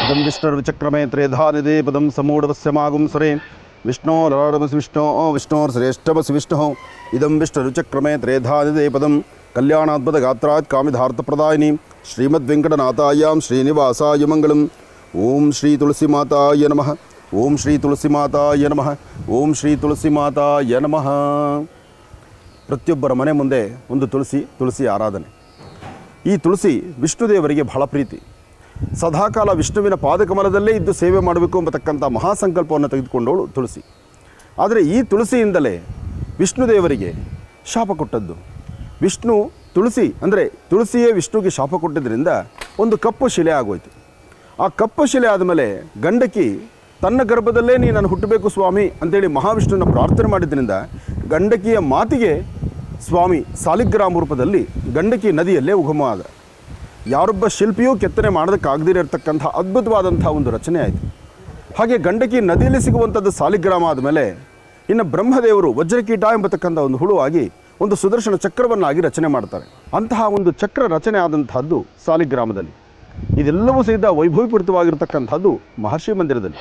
ಇದಂ ವಿಷ್ಣುರ್ವಿಚಕ್ರಮೇ ತ್ರೇಧಾನಿದೆ ಪದಂ ಸಮೂಢವಸ್ಯಮಾಗುಂ ಸರೆ ವಿಷ್ಣೋರಮಸಿ ವಿಷ್ಣೋರ್ಶ್ರೇಷ್ಠಮಸಿ ವಿಷ್ಣು ಇದಂ ವಿಷ್ಣುರ್ವಿಚಕ್ರಮೇ ತ್ರೇಧಾನಿದೆ ಪದಂ ಕಲ್ಯಾಣಾದ್ಭುತ ಗಾತ್ರಾತ್ ಕಾಮಿಧಾರ್ಥಪ್ರದಾಯಿನಿ ಶ್ರೀಮದ್ವೆಂಕಟನಾಥಾಯಾಂ ಶ್ರೀನಿವಾಸಾಯ ಮಂಗಳಂ. ಓಂ ಶ್ರೀ ತುಳಸಿ ಮಾತಾಯ ನಮಃ. ಓಂ ಶ್ರೀ ತುಳಸಿ ಮಾತಾಯ ನಮಃ. ಓಂ ಶ್ರೀ ತುಳಸಿ ಮಾತಾಯ ನಮಃ. ಪ್ರತಿಯೊಬ್ಬರ ಮನೆ ಮುಂದೆ ಒಂದು ತುಳಸಿ ಆರಾಧನೆ. ಈ ತುಳಸಿ ವಿಷ್ಣುದೇವರಿಗೆ ಬಹಳ ಪ್ರೀತಿ. ಸದಾಕಾಲ ವಿಷ್ಣುವಿನ ಪಾದಕಮಲದಲ್ಲೇ ಇದ್ದು ಸೇವೆ ಮಾಡಬೇಕು ಎಂಬತಕ್ಕಂಥ ಮಹಾಸಂಕಲ್ಪವನ್ನು ತೆಗೆದುಕೊಂಡವಳು ತುಳಸಿ. ಆದರೆ ಈ ತುಳಸಿಯಿಂದಲೇ ವಿಷ್ಣುದೇವರಿಗೆ ಶಾಪ ಕೊಟ್ಟದ್ದು. ವಿಷ್ಣು ತುಳಸಿ ಅಂದರೆ ತುಳಸಿಯೇ ವಿಷ್ಣುಗೆ ಶಾಪ ಕೊಟ್ಟಿದ್ದರಿಂದ ಒಂದು ಕಪ್ಪು ಶಿಲೆ ಆಗೋಯ್ತು. ಆ ಕಪ್ಪು ಶಿಲೆ ಆದಮೇಲೆ ಗಂಡಕಿ ತನ್ನ ಗರ್ಭದಲ್ಲೇ ನಾನು ಹುಟ್ಟಬೇಕು ಸ್ವಾಮಿ ಅಂತೇಳಿ ಮಹಾವಿಷ್ಣುವಿನ ಪ್ರಾರ್ಥನೆ ಮಾಡಿದ್ದರಿಂದ ಗಂಡಕಿಯ ಮಾತಿಗೆ ಸ್ವಾಮಿ ಸಾಲಿಗ್ರಾಮ ರೂಪದಲ್ಲಿ ಗಂಡಕಿ ನದಿಯಲ್ಲೇ ಉಗಮವಾದ. ಯಾರೊಬ್ಬ ಶಿಲ್ಪಿಯೂ ಕೆತ್ತನೆ ಮಾಡೋದಕ್ಕಾಗದಿರತಕ್ಕಂಥ ಅದ್ಭುತವಾದಂಥ ಒಂದು ರಚನೆ ಆಯಿತು. ಹಾಗೆ ಗಂಡಕಿ ನದಿಯಲ್ಲಿ ಸಿಗುವಂಥದ್ದು ಸಾಲಿಗ್ರಾಮ ಆದಮೇಲೆ ಇನ್ನು ಬ್ರಹ್ಮದೇವರು ವಜ್ರಕೀಟ ಎಂಬತಕ್ಕಂಥ ಒಂದು ಹುಳುವಾಗಿ ಒಂದು ಸುದರ್ಶನ ಚಕ್ರವನ್ನಾಗಿ ರಚನೆ ಮಾಡ್ತಾರೆ. ಅಂತಹ ಒಂದು ಚಕ್ರ ರಚನೆ ಆದಂತಹದ್ದು ಸಾಲಿಗ್ರಾಮದಲ್ಲಿ. ಇದೆಲ್ಲವೂ ಸಹಿತ ವೈಭವೀಪೂರಿತವಾಗಿರ್ತಕ್ಕಂಥದ್ದು ಮಹರ್ಷಿ ಮಂದಿರದಲ್ಲಿ.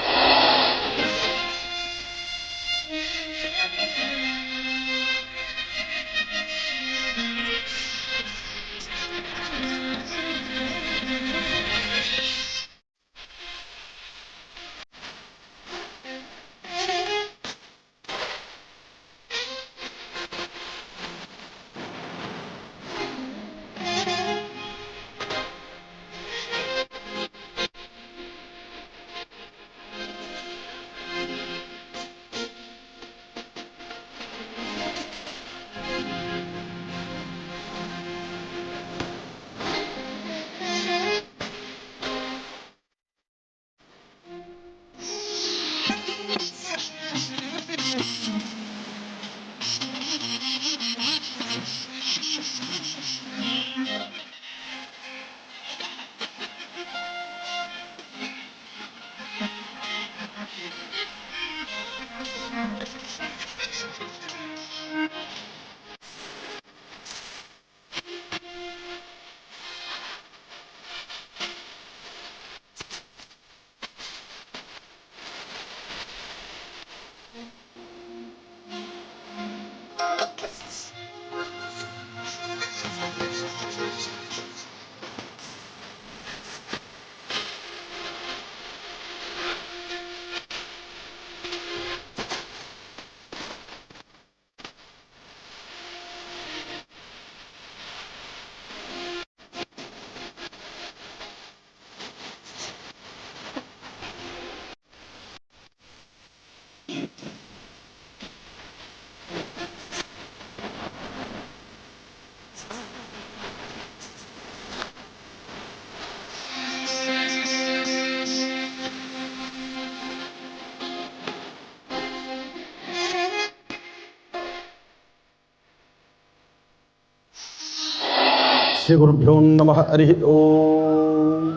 ಶ್ರೀ ಗುರುಭ್ಯೋ ನಮಃ. ಹರಿ ಓಂ.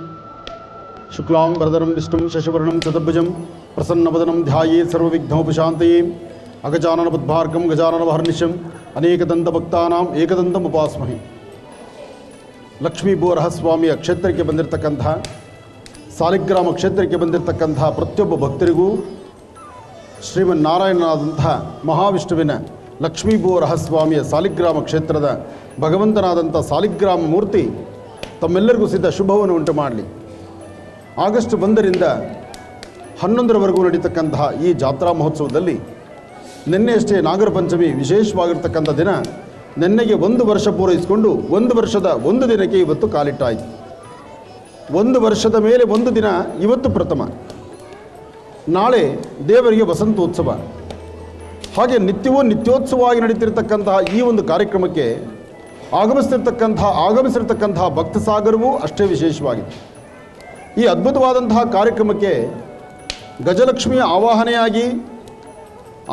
ಶುಕ್ಲಾಂಬರಧರಂ ವಿಷ್ಣುಂ ಶಶಿವರ್ಣಂ ಚತುರ್ಭುಜಂ ಪ್ರಸನ್ನವದನಂ ಧ್ಯಾಯೇತ್ ಸರ್ವವಿಘ್ನೋಪಶಾಂತಯೇ ಅಗಜಾನನ ಪದ್ಮಾರ್ಕಂ ಗಜಾನನಮಹರ್ನಿಶಂ ಅನೇಕದಂತಭಕ್ತಾನಾಂ ಏಕದಂತಮುಪಾಸ್ಮಹೆ. ಲಕ್ಷ್ಮೀ ಬೋರಹಸ್ವಾಮಿಯ ಕ್ಷೇತ್ರಕ್ಕೆ ಬಂದಿರತಕ್ಕಂತಹ ಸಾಲಿಗ್ರಾಮ ಕ್ಷೇತ್ರಕ್ಕೆ ಬಂದಿರತಕ್ಕಂತಹ ಪ್ರತಿಯೊಬ್ಬ ಭಕ್ತರಿಗೂ ಶ್ರೀಮನ್ನಾರಾಯಣನಾದಂತಹ ಮಹಾವಿಷ್ಣುವಿನ ಲಕ್ಷ್ಮೀ ಬೋರಹಸ್ವಾಮಿಯ ಸಾಲಿಗ್ರಾಮ ಕ್ಷೇತ್ರದ ಭಗವಂತನಾದಂಥ ಸಾಲಿಗ್ರಾಮ ಮೂರ್ತಿ ತಮ್ಮೆಲ್ಲರಿಗೂ ಸಿದ್ಧ ಶುಭವನ್ನು ಉಂಟು ಮಾಡಲಿ. ಆಗಸ್ಟ್ 1ರಿಂದ 11ರವರೆಗೂ ನಡೀತಕ್ಕಂತಹ ಈ ಜಾತ್ರಾ ಮಹೋತ್ಸವದಲ್ಲಿ ನಿನ್ನೆಯಷ್ಟೇ ನಾಗರ ಪಂಚಮಿ ವಿಶೇಷವಾಗಿರ್ತಕ್ಕಂಥ ದಿನ. ನಿನ್ನೆಗೆ 1 ವರ್ಷ ಪೂರೈಸಿಕೊಂಡು 1 ವರ್ಷದ 1 ದಿನಕ್ಕೆ ಇವತ್ತು ಕಾಲಿಟ್ಟಾಯಿತು. 1 ವರ್ಷದ ಮೇಲೆ 1 ದಿನ ಇವತ್ತು ಪ್ರಥಮ. ನಾಳೆ ದೇವರಿಗೆ ವಸಂತೋತ್ಸವ. ಹಾಗೆ ನಿತ್ಯವೂ ನಿತ್ಯೋತ್ಸವವಾಗಿ ನಡೀತಿರ್ತಕ್ಕಂತಹ ಈ ಒಂದು ಕಾರ್ಯಕ್ರಮಕ್ಕೆ ಆಗಮಿಸಿರ್ತಕ್ಕಂತಹ ಭಕ್ತ ಸಾಗರವೂ ಅಷ್ಟೇ ವಿಶೇಷವಾಗಿದೆ. ಈ ಅದ್ಭುತವಾದಂತಹ ಕಾರ್ಯಕ್ರಮಕ್ಕೆ ಗಜಲಕ್ಷ್ಮಿಯ ಆವಾಹನೆಯಾಗಿ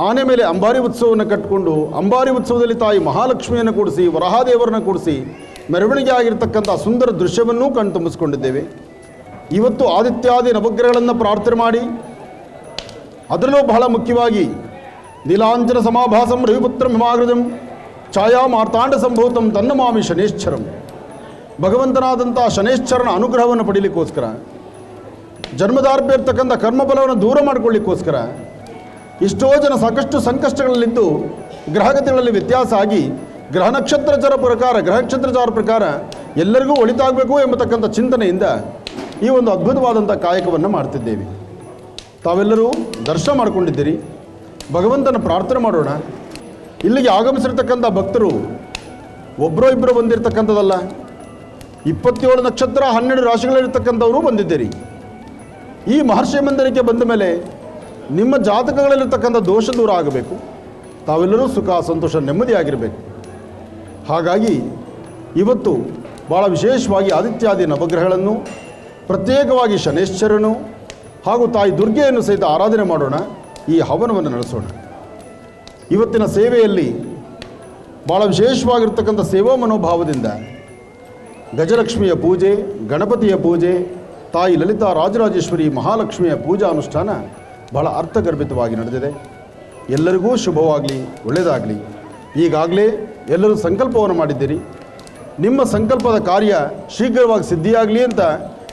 ಆನೆ ಮೇಲೆ ಅಂಬಾರಿ ಉತ್ಸವವನ್ನು ಕಟ್ಟಿಕೊಂಡು ಅಂಬಾರಿ ಉತ್ಸವದಲ್ಲಿ ತಾಯಿ ಮಹಾಲಕ್ಷ್ಮಿಯನ್ನು ಕೂಡಿಸಿ ವರಹಾದೇವರನ್ನು ಕೂಡಿಸಿ ಮೆರವಣಿಗೆ ಆಗಿರ್ತಕ್ಕಂಥ ಸುಂದರ ದೃಶ್ಯವನ್ನೂ ಕಣ್ತುಂಬಿಸಿಕೊಂಡಿದ್ದೇವೆ. ಇವತ್ತು ಆದಿತ್ಯಾದಿ ನವಗ್ರಹಗಳನ್ನು ಪ್ರಾರ್ಥನೆ ಮಾಡಿ ಅದರಲ್ಲೂ ಬಹಳ ಮುಖ್ಯವಾಗಿ ನೀಲಾಂಜನ ಸಮಾಭಾಸಂ ರವಿಪುತ್ರಂ ಹಿಮಾಗೃತಂ ಛಾಯಾ ಮಾರ್ತಾಂಡ ಸಂಭೂತಂ ತನ್ನಮಾಮಿ ಶನೇಶ್ವರಂ. ಭಗವಂತನಾದಂಥ ಶನೇಶ್ವರನ ಅನುಗ್ರಹವನ್ನು ಪಡೀಲಿಕ್ಕೋಸ್ಕರ ಜನ್ಮದಾರ್ಭ್ಯ ಇರ್ತಕ್ಕಂಥ ಕರ್ಮಫಲವನ್ನು ದೂರ ಮಾಡಿಕೊಳ್ಳಿಕ್ಕೋಸ್ಕರ ಎಷ್ಟೋ ಜನ ಸಾಕಷ್ಟು ಸಂಕಷ್ಟಗಳಲ್ಲಿದ್ದು ಗ್ರಹಗತಿಗಳಲ್ಲಿ ವ್ಯತ್ಯಾಸ ಆಗಿ ಗ್ರಹ ನಕ್ಷತ್ರಚಾರ ಪ್ರಕಾರ ಎಲ್ಲರಿಗೂ ಒಳಿತಾಗಬೇಕು ಎಂಬತಕ್ಕಂಥ ಚಿಂತನೆಯಿಂದ ಈ ಒಂದು ಅದ್ಭುತವಾದಂಥ ಕಾಯಕವನ್ನು ಮಾಡ್ತಿದ್ದೇವೆ. ತಾವೆಲ್ಲರೂ ದರ್ಶನ ಮಾಡಿಕೊಂಡಿದ್ದೀರಿ. ಭಗವಂತನ ಪ್ರಾರ್ಥನೆ ಮಾಡೋಣ. ಇಲ್ಲಿಗೆ ಆಗಮಿಸಿರ್ತಕ್ಕಂಥ ಭಕ್ತರು ಒಬ್ಬರೋ ಇಬ್ಬರು ಬಂದಿರತಕ್ಕಂಥದ್ದಲ್ಲ, 27 ನಕ್ಷತ್ರ 12 ರಾಶಿಗಳಿರ್ತಕ್ಕಂಥವರು ಬಂದಿದ್ದೀರಿ. ಈ ಮಹರ್ಷಿ ಮಂದಿರಕ್ಕೆ ಬಂದ ಮೇಲೆ ನಿಮ್ಮ ಜಾತಕಗಳಲ್ಲಿರ್ತಕ್ಕಂಥ ದೋಷ ದೂರ ಆಗಬೇಕು. ತಾವೆಲ್ಲರೂ ಸುಖ ಸಂತೋಷ ನೆಮ್ಮದಿಯಾಗಿರಬೇಕು. ಹಾಗಾಗಿ ಇವತ್ತು ಭಾಳ ವಿಶೇಷವಾಗಿ ಆದಿತ್ಯಾದಿ ನವಗ್ರಹಗಳನ್ನು, ಪ್ರತ್ಯೇಕವಾಗಿ ಶನೇಶ್ವರನು ಹಾಗೂ ತಾಯಿ ದುರ್ಗೆಯನ್ನು ಸಹಿತ ಆರಾಧನೆ ಮಾಡೋಣ. ಈ ಹವನವನ್ನು ನಡೆಸೋಣ. ಇವತ್ತಿನ ಸೇವೆಯಲ್ಲಿ ಭಾಳ ವಿಶೇಷವಾಗಿರ್ತಕ್ಕಂಥ ಸೇವಾ ಮನೋಭಾವದಿಂದ ಗಜಲಕ್ಷ್ಮಿಯ ಪೂಜೆ, ಗಣಪತಿಯ ಪೂಜೆ, ತಾಯಿ ಲಲಿತಾ ರಾಜರಾಜೇಶ್ವರಿ ಮಹಾಲಕ್ಷ್ಮಿಯ ಪೂಜಾ ಅನುಷ್ಠಾನ ಬಹಳ ಅರ್ಥಗರ್ಭಿತವಾಗಿ ನಡೆದಿದೆ. ಎಲ್ಲರಿಗೂ ಶುಭವಾಗಲಿ, ಒಳ್ಳೆಯದಾಗಲಿ. ಈಗಾಗಲೇ ಎಲ್ಲರೂ ಸಂಕಲ್ಪವನ್ನು ಮಾಡಿದ್ದೀರಿ. ನಿಮ್ಮ ಸಂಕಲ್ಪದ ಕಾರ್ಯ ಶೀಘ್ರವಾಗಿ ಸಿದ್ಧಿಯಾಗಲಿ ಅಂತ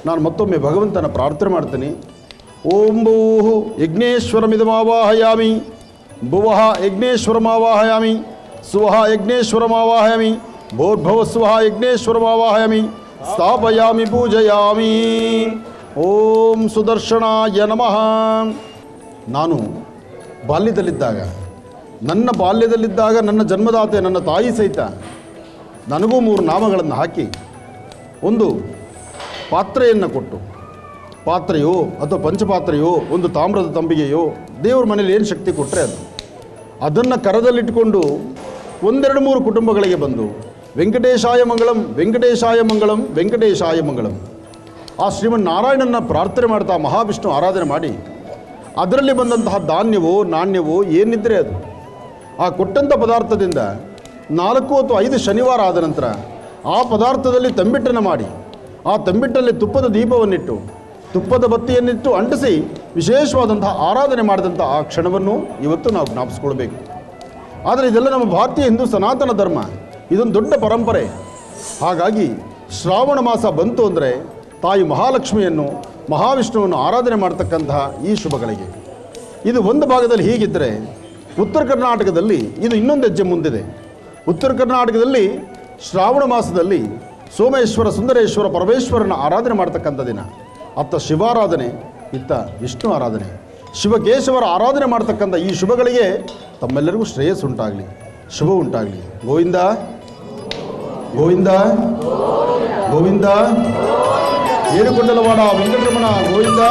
ನಾನು ಮತ್ತೊಮ್ಮೆ ಭಗವಂತನ ಪ್ರಾರ್ಥನೆ ಮಾಡ್ತೀನಿ. ಓಂ ಭೂಃ ಯಜ್ಞೇಶ್ವರಮಿದಮಾವಾಹಯಾಮಿ, ಭುವಃ ಯಜ್ಞೇಶ್ವರಮಾವಾಹಯಾಮಿ, ಸುವಃ ಯಜ್ಞೇಶ್ವರಮಾವಾಹಯಾಮಿ, ಭೋರ್ಭವ ಸ್ವಃ ಯಜ್ಞೇಶ್ವರಮಾವಾಹಯಾಮಿ, ಸ್ಥಾಪಯಾಮಿ ಪೂಜಯಾಮಿ. ಓಂ ಸುದರ್ಶನಾಯ ನಮಃ. ನಾನು ನನ್ನ ಬಾಲ್ಯದಲ್ಲಿದ್ದಾಗ ನನ್ನ ಜನ್ಮದಾತೆ ನನ್ನ ತಾಯಿ ಸಹಿತ ನನಗೂ 3 ನಾಮಗಳನ್ನು ಹಾಕಿ ಒಂದು ಪಾತ್ರೆಯನ್ನು ಕೊಟ್ಟು, ಪಾತ್ರೆಯೋ ಅಥವಾ ಪಂಚಪಾತ್ರೆಯೋ ಒಂದು ತಾಮ್ರದ ತಂಬಿಗೆಯೋ ದೇವ್ರ ಮನೇಲಿ ಏನು ಶಕ್ತಿ ಕೊಟ್ಟರೆ ಅದನ್ನು ಕರದಲ್ಲಿಟ್ಟುಕೊಂಡು 1-2-3 ಕುಟುಂಬಗಳಿಗೆ ಬಂದು ವೆಂಕಟೇಶಾಯ ಮಂಗಳಂ, ವೆಂಕಟೇಶಾಯ ಮಂಗಳಂ, ವೆಂಕಟೇಶಾಯ ಮಂಗಳಂ ಆ ಶ್ರೀಮನ್ನಾರಾಯಣನ ಪ್ರಾರ್ಥನೆ ಮಾಡ್ತಾ ಮಹಾವಿಷ್ಣು ಆರಾಧನೆ ಮಾಡಿ ಅದರಲ್ಲಿ ಬಂದಂತಹ ಧಾನ್ಯವೋ ನಾಣ್ಯವೋ ಏನಿದ್ದರೆ ಅದು ಆ ಕೊಟ್ಟಂಥ ಪದಾರ್ಥದಿಂದ 4 ಅಥವಾ 5 ಶನಿವಾರ ಆದ ನಂತರ ಆ ಪದಾರ್ಥದಲ್ಲಿ ತಂಬಿಟ್ಟನ್ನು ಮಾಡಿ ಆ ತಂಬಿಟ್ಟಲ್ಲಿ ತುಪ್ಪದ ದೀಪವನ್ನಿಟ್ಟು ತುಪ್ಪದ ಬತ್ತಿಯನ್ನಿಟ್ಟು ಅಂಟಿಸಿ ವಿಶೇಷವಾದಂತಹ ಆರಾಧನೆ ಮಾಡಿದಂಥ ಆ ಕ್ಷಣವನ್ನು ಇವತ್ತು ನಾವು ಜ್ಞಾಪಿಸ್ಕೊಳ್ಬೇಕು. ಆದರೆ ಇದೆಲ್ಲ ನಮ್ಮ ಭಾರತೀಯ ಹಿಂದೂ ಸನಾತನ ಧರ್ಮ, ಇದೊಂದು ದೊಡ್ಡ ಪರಂಪರೆ. ಹಾಗಾಗಿ ಶ್ರಾವಣ ಮಾಸ ಬಂತು ಅಂದರೆ ತಾಯಿ ಮಹಾಲಕ್ಷ್ಮಿಯನ್ನು ಮಹಾವಿಷ್ಣುವನ್ನು ಆರಾಧನೆ ಮಾಡ್ತಕ್ಕಂತಹ ಈ ಶುಭಗಳಿಗೆ ಇದು ಒಂದು ಭಾಗದಲ್ಲಿ ಹೀಗಿದ್ದರೆ, ಉತ್ತರ ಕರ್ನಾಟಕದಲ್ಲಿ ಇದು ಇನ್ನೊಂದು ಹೆಜ್ಜೆ ಮುಂದಿದೆ. ಉತ್ತರ ಕರ್ನಾಟಕದಲ್ಲಿ ಶ್ರಾವಣ ಮಾಸದಲ್ಲಿ ಸೋಮೇಶ್ವರ, ಸುಂದರೇಶ್ವರ, ಪರಮೇಶ್ವರನ ಆರಾಧನೆ ಮಾಡ್ತಕ್ಕಂಥ ದಿನ. ಅತ್ತ ಶಿವಾರಾಧನೆ, ಇತ್ತ ವಿಷ್ಣು ಆರಾಧನೆ, ಶಿವಕೇಶವರ ಆರಾಧನೆ ಮಾಡ್ತಕ್ಕಂಥ ಈ ಶುಭಗಳಿಗೆ ತಮ್ಮೆಲ್ಲರಿಗೂ ಶ್ರೇಯಸ್ಸು ಉಂಟಾಗಲಿ, ಶುಭ ಉಂಟಾಗಲಿ. ಗೋವಿಂದ ಗೋವಿಂದ ಗೋವಿಂದ. ಏರುಕೊಂಡಲವಾಡ ವೆಂಕಟರಮಣ ಗೋವಿಂದ.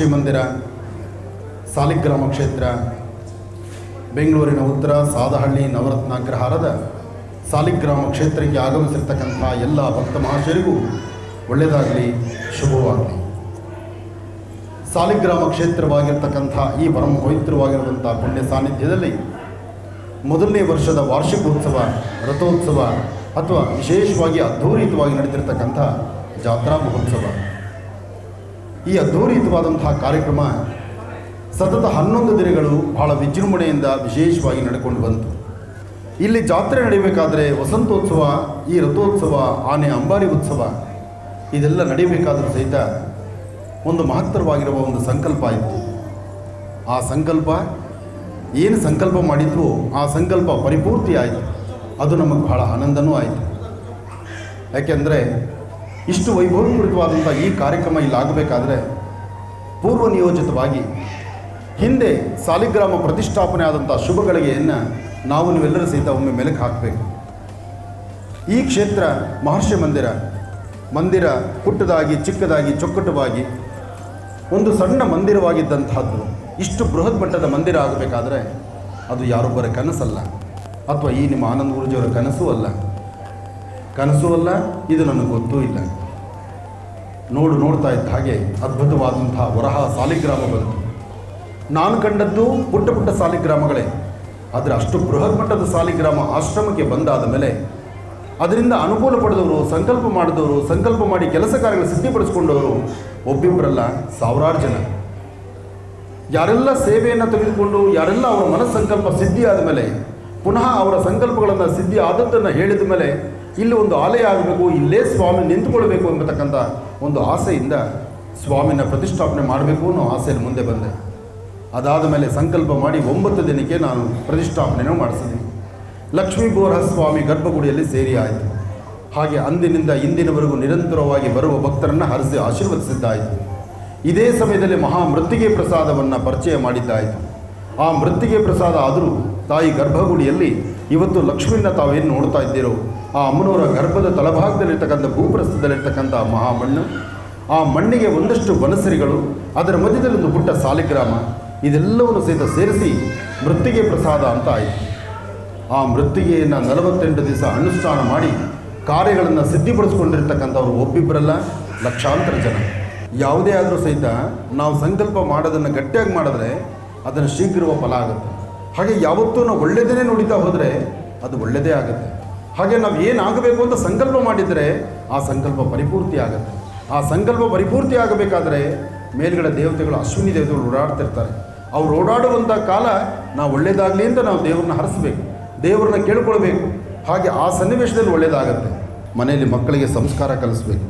ಮಹರ್ಷಿ ಮಂದಿರ, ಸಾಲಿಗ್ರಾಮ ಕ್ಷೇತ್ರ, ಬೆಂಗಳೂರಿನ ಉತ್ತರ ಸಾದಹಳ್ಳಿ ನವರತ್ನ ಅಗ್ರಹಾರದ ಸಾಲಿಗ್ರಾಮ ಕ್ಷೇತ್ರಕ್ಕೆ ಆಗಮಿಸಿರ್ತಕ್ಕಂಥ ಎಲ್ಲ ಭಕ್ತ ಮಹಾಶಯರಿಗೂ ಒಳ್ಳೆಯದಾಗಲಿ, ಶುಭವಾಗಲಿ. ಸಾಲಿಗ್ರಾಮ ಕ್ಷೇತ್ರವಾಗಿರ್ತಕ್ಕಂಥ ಈ ಪರಮ ಪವಿತ್ರವಾಗಿರುವಂಥ ಪುಣ್ಯ ಸಾನ್ನಿಧ್ಯದಲ್ಲಿ ಮೊದಲನೇ ವರ್ಷದ ವಾರ್ಷಿಕೋತ್ಸವ, ರಥೋತ್ಸವ ಅಥವಾ ವಿಶೇಷವಾಗಿ ಅದ್ಧೂರಿತವಾಗಿ ನಡೆದಿರ್ತಕ್ಕಂಥ ಜಾತ್ರಾ ಮಹೋತ್ಸವ. ಈ ಅದ್ಧೂರಿತವಾದಂತಹ ಕಾರ್ಯಕ್ರಮ ಸತತ 11 ದಿನಗಳು ಬಹಳ ವಿಜೃಂಭಣೆಯಿಂದ ವಿಶೇಷವಾಗಿ ನಡೆಕೊಂಡು ಬಂತು. ಇಲ್ಲಿ ಜಾತ್ರೆ ನಡೆಯಬೇಕಾದ್ರೆ ವಸಂತೋತ್ಸವ, ಈ ರಥೋತ್ಸವ, ಆನೆ ಅಂಬಾರಿ ಉತ್ಸವ ಇದೆಲ್ಲ ನಡೀಬೇಕಾದ್ರೂ ಸಹಿತ ಒಂದು ಮಹತ್ತರವಾಗಿರುವ ಒಂದು ಸಂಕಲ್ಪ ಇತ್ತು. ಆ ಸಂಕಲ್ಪ ಏನು ಸಂಕಲ್ಪ ಮಾಡಿದ್ವು ಆ ಸಂಕಲ್ಪ ಪರಿಪೂರ್ತಿ ಆಯಿತು. ಅದು ನಮಗೆ ಬಹಳ ಆನಂದನೂ ಆಯಿತು. ಯಾಕೆಂದರೆ ಇಷ್ಟು ವೈಭವಪೂರಿತವಾದಂಥ ಈ ಕಾರ್ಯಕ್ರಮ ಇಲ್ಲಿ ಆಗಬೇಕಾದ್ರೆ ಪೂರ್ವ ನಿಯೋಜಿತವಾಗಿ ಹಿಂದೆ ಸಾಲಿಗ್ರಾಮ ಪ್ರತಿಷ್ಠಾಪನೆ ಆದಂಥ ಶುಭ ಗಳಿಗೆಯನ್ನು ನಾವು ನೀವೆಲ್ಲರೂ ಸಹಿತ ಒಮ್ಮೆ ಮೆಲುಕು ಹಾಕಬೇಕು. ಈ ಕ್ಷೇತ್ರ ಮಹರ್ಷಿ ಮಂದಿರ ಪುಟ್ಟದಾಗಿ, ಚಿಕ್ಕದಾಗಿ, ಚೊಕ್ಕಟವಾಗಿ ಒಂದು ಸಣ್ಣ ಮಂದಿರವಾಗಿದ್ದಂತಹದ್ದು ಇಷ್ಟು ಬೃಹತ್ ಮಟ್ಟದ ಮಂದಿರ ಆಗಬೇಕಾದ್ರೆ ಅದು ಯಾರೊಬ್ಬರ ಕನಸಲ್ಲ, ಅಥವಾ ಈ ನಿಮ್ಮ ಆನಂದ್ ಗುರೂಜಿಯವರ ಕನಸೂ ಅಲ್ಲ, ಇದು ನನಗೆ ಗೊತ್ತೂ ಇಲ್ಲ. ನೋಡ್ತಾ ಇದ್ದ ಹಾಗೆ ಅದ್ಭುತವಾದಂಥ ವರಹ ಸಾಲಿಗ್ರಾಮ ಬಂತು. ನಾನು ಕಂಡದ್ದು ಪುಟ್ಟ ಸಾಲಿಗ್ರಾಮಗಳೇ, ಆದರೆ ಅಷ್ಟು ಬೃಹತ್ ಮಟ್ಟದ ಸಾಲಿಗ್ರಾಮ ಆಶ್ರಮಕ್ಕೆ ಬಂದಾದ ಮೇಲೆ ಅದರಿಂದ ಅನುಕೂಲ ಪಡೆದವರು, ಸಂಕಲ್ಪ ಮಾಡಿದವರು, ಸಂಕಲ್ಪ ಮಾಡಿ ಕೆಲಸ ಕಾರ್ಯಗಳು ಸಿದ್ಧಿಪಡಿಸ್ಕೊಂಡವರು ಒಬ್ಬಿಬ್ಬರಲ್ಲ, ಸಾವಿರಾರು ಜನ. ಯಾರೆಲ್ಲ ಸೇವೆಯನ್ನು ತೆಗೆದುಕೊಂಡು, ಯಾರೆಲ್ಲ ಅವರ ಮನಸ್ಸಂಕಲ್ಪ ಸಿದ್ಧಿ ಆದ ಮೇಲೆ ಪುನಃ ಅವರ ಸಂಕಲ್ಪಗಳನ್ನು ಸಿದ್ಧಿ ಆದದ್ದನ್ನು ಹೇಳಿದ ಮೇಲೆ ಇಲ್ಲಿ ಒಂದು ಆಲಯ ಆಗಬೇಕು, ಇಲ್ಲೇ ಸ್ವಾಮಿ ನಿಂತುಕೊಳ್ಬೇಕು ಎಂಬತಕ್ಕಂಥ ಒಂದು ಆಸೆಯಿಂದ ಸ್ವಾಮಿನ ಪ್ರತಿಷ್ಠಾಪನೆ ಮಾಡಬೇಕು ಅನ್ನೋ ಆಸೆಯಲ್ಲಿ ಮುಂದೆ ಬಂದೆ. ಅದಾದ ಮೇಲೆ ಸಂಕಲ್ಪ ಮಾಡಿ 9 ದಿನಕ್ಕೆ ನಾನು ಪ್ರತಿಷ್ಠಾಪನೆಯನ್ನು ಮಾಡಿಸಿದ್ದೀನಿ. ಲಕ್ಷ್ಮೀ ಬೋರಹ ಸ್ವಾಮಿ ಗರ್ಭಗುಡಿಯಲ್ಲಿ ಸೇರಿ ಆಯಿತು. ಹಾಗೆ ಅಂದಿನಿಂದ ಇಂದಿನವರೆಗೂ ನಿರಂತರವಾಗಿ ಬರುವ ಭಕ್ತರನ್ನು ಹರಿಸಿ ಆಶೀರ್ವದಿಸಿದ್ದಾಯಿತು. ಇದೇ ಸಮಯದಲ್ಲಿ ಮೃತ್ತಿಗೆ ಪ್ರಸಾದವನ್ನು ಪರಿಚಯ ಮಾಡಿದ್ದಾಯಿತು. ಆ ಮೃತ್ತಿಗೆ ಪ್ರಸಾದ ಆದರೂ ತಾಯಿ ಗರ್ಭಗುಡಿಯಲ್ಲಿ ಇವತ್ತು ಲಕ್ಷ್ಮಿನ ತಾವೇನು ನೋಡ್ತಾ ಇದ್ದೀರೋ ಆ ಅಮ್ಮನವರ ಗರ್ಭದ ತಳಭಾಗದಲ್ಲಿರ್ತಕ್ಕಂಥ ಭೂಪ್ರಸ್ಥದಲ್ಲಿರ್ತಕ್ಕಂಥ ಮಹಾಮಣ್ಣು, ಆ ಮಣ್ಣಿಗೆ ಒಂದಷ್ಟು ಬನಸರಿಗಳು, ಅದರ ಮಧ್ಯದಲ್ಲಿ ಒಂದು ಪುಟ್ಟ ಸಾಲಿಗ್ರಾಮ, ಇದೆಲ್ಲವನ್ನು ಸಹಿತ ಸೇರಿಸಿ ಮೃತ್ತಿಗೆ ಪ್ರಸಾದ ಅಂತ ಆಯಿತು. ಆ ಮೃತ್ತಿಗೆಯನ್ನು 48 ದಿವಸ ಅನುಷ್ಠಾನ ಮಾಡಿ ಕಾರ್ಯಗಳನ್ನು ಸಿದ್ಧಿಪಡಿಸ್ಕೊಂಡಿರ್ತಕ್ಕಂಥವ್ರು ಒಬ್ಬಿಬ್ಬರಲ್ಲ, ಲಕ್ಷಾಂತರ ಜನ. ಯಾವುದೇ ಆದರೂ ಸಹಿತ ನಾವು ಸಂಕಲ್ಪ ಮಾಡೋದನ್ನು ಗಟ್ಟಿಯಾಗಿ ಮಾಡಿದ್ರೆ ಅದನ್ನು ಶೀಘ್ರವ ಫಲ ಆಗುತ್ತೆ. ಹಾಗೆ ಯಾವತ್ತೂ ನಾವು ಒಳ್ಳೆಯದನ್ನೇ ನುಡಿತಾ ಹೋದರೆ ಅದು ಒಳ್ಳೆಯದೇ ಆಗುತ್ತೆ. ಹಾಗೆ ನಾವು ಏನಾಗಬೇಕು ಅಂತ ಸಂಕಲ್ಪ ಮಾಡಿದರೆ ಆ ಸಂಕಲ್ಪ ಪರಿಪೂರ್ತಿ ಆಗುತ್ತೆ. ಆ ಸಂಕಲ್ಪ ಪರಿಪೂರ್ತಿ ಆಗಬೇಕಾದ್ರೆ ಮೇಲ್ಗಡೆ ದೇವತೆಗಳು, ಅಶ್ವಿನಿ ದೇವತೆಗಳು ಓಡಾಡ್ತಿರ್ತಾರೆ. ಅವ್ರು ಓಡಾಡುವಂಥ ಕಾಲ ನಾವು ಒಳ್ಳೆಯದಾಗಲಿ ಅಂತ ನಾವು ದೇವ್ರನ್ನ ಹರಿಸ್ಬೇಕು, ದೇವ್ರನ್ನ ಕೇಳ್ಕೊಳ್ಬೇಕು. ಹಾಗೆ ಆ ಸನ್ನಿವೇಶದಲ್ಲಿ ಒಳ್ಳೆಯದಾಗತ್ತೆ. ಮನೆಯಲ್ಲಿ ಮಕ್ಕಳಿಗೆ ಸಂಸ್ಕಾರ ಕಲಿಸ್ಬೇಕು.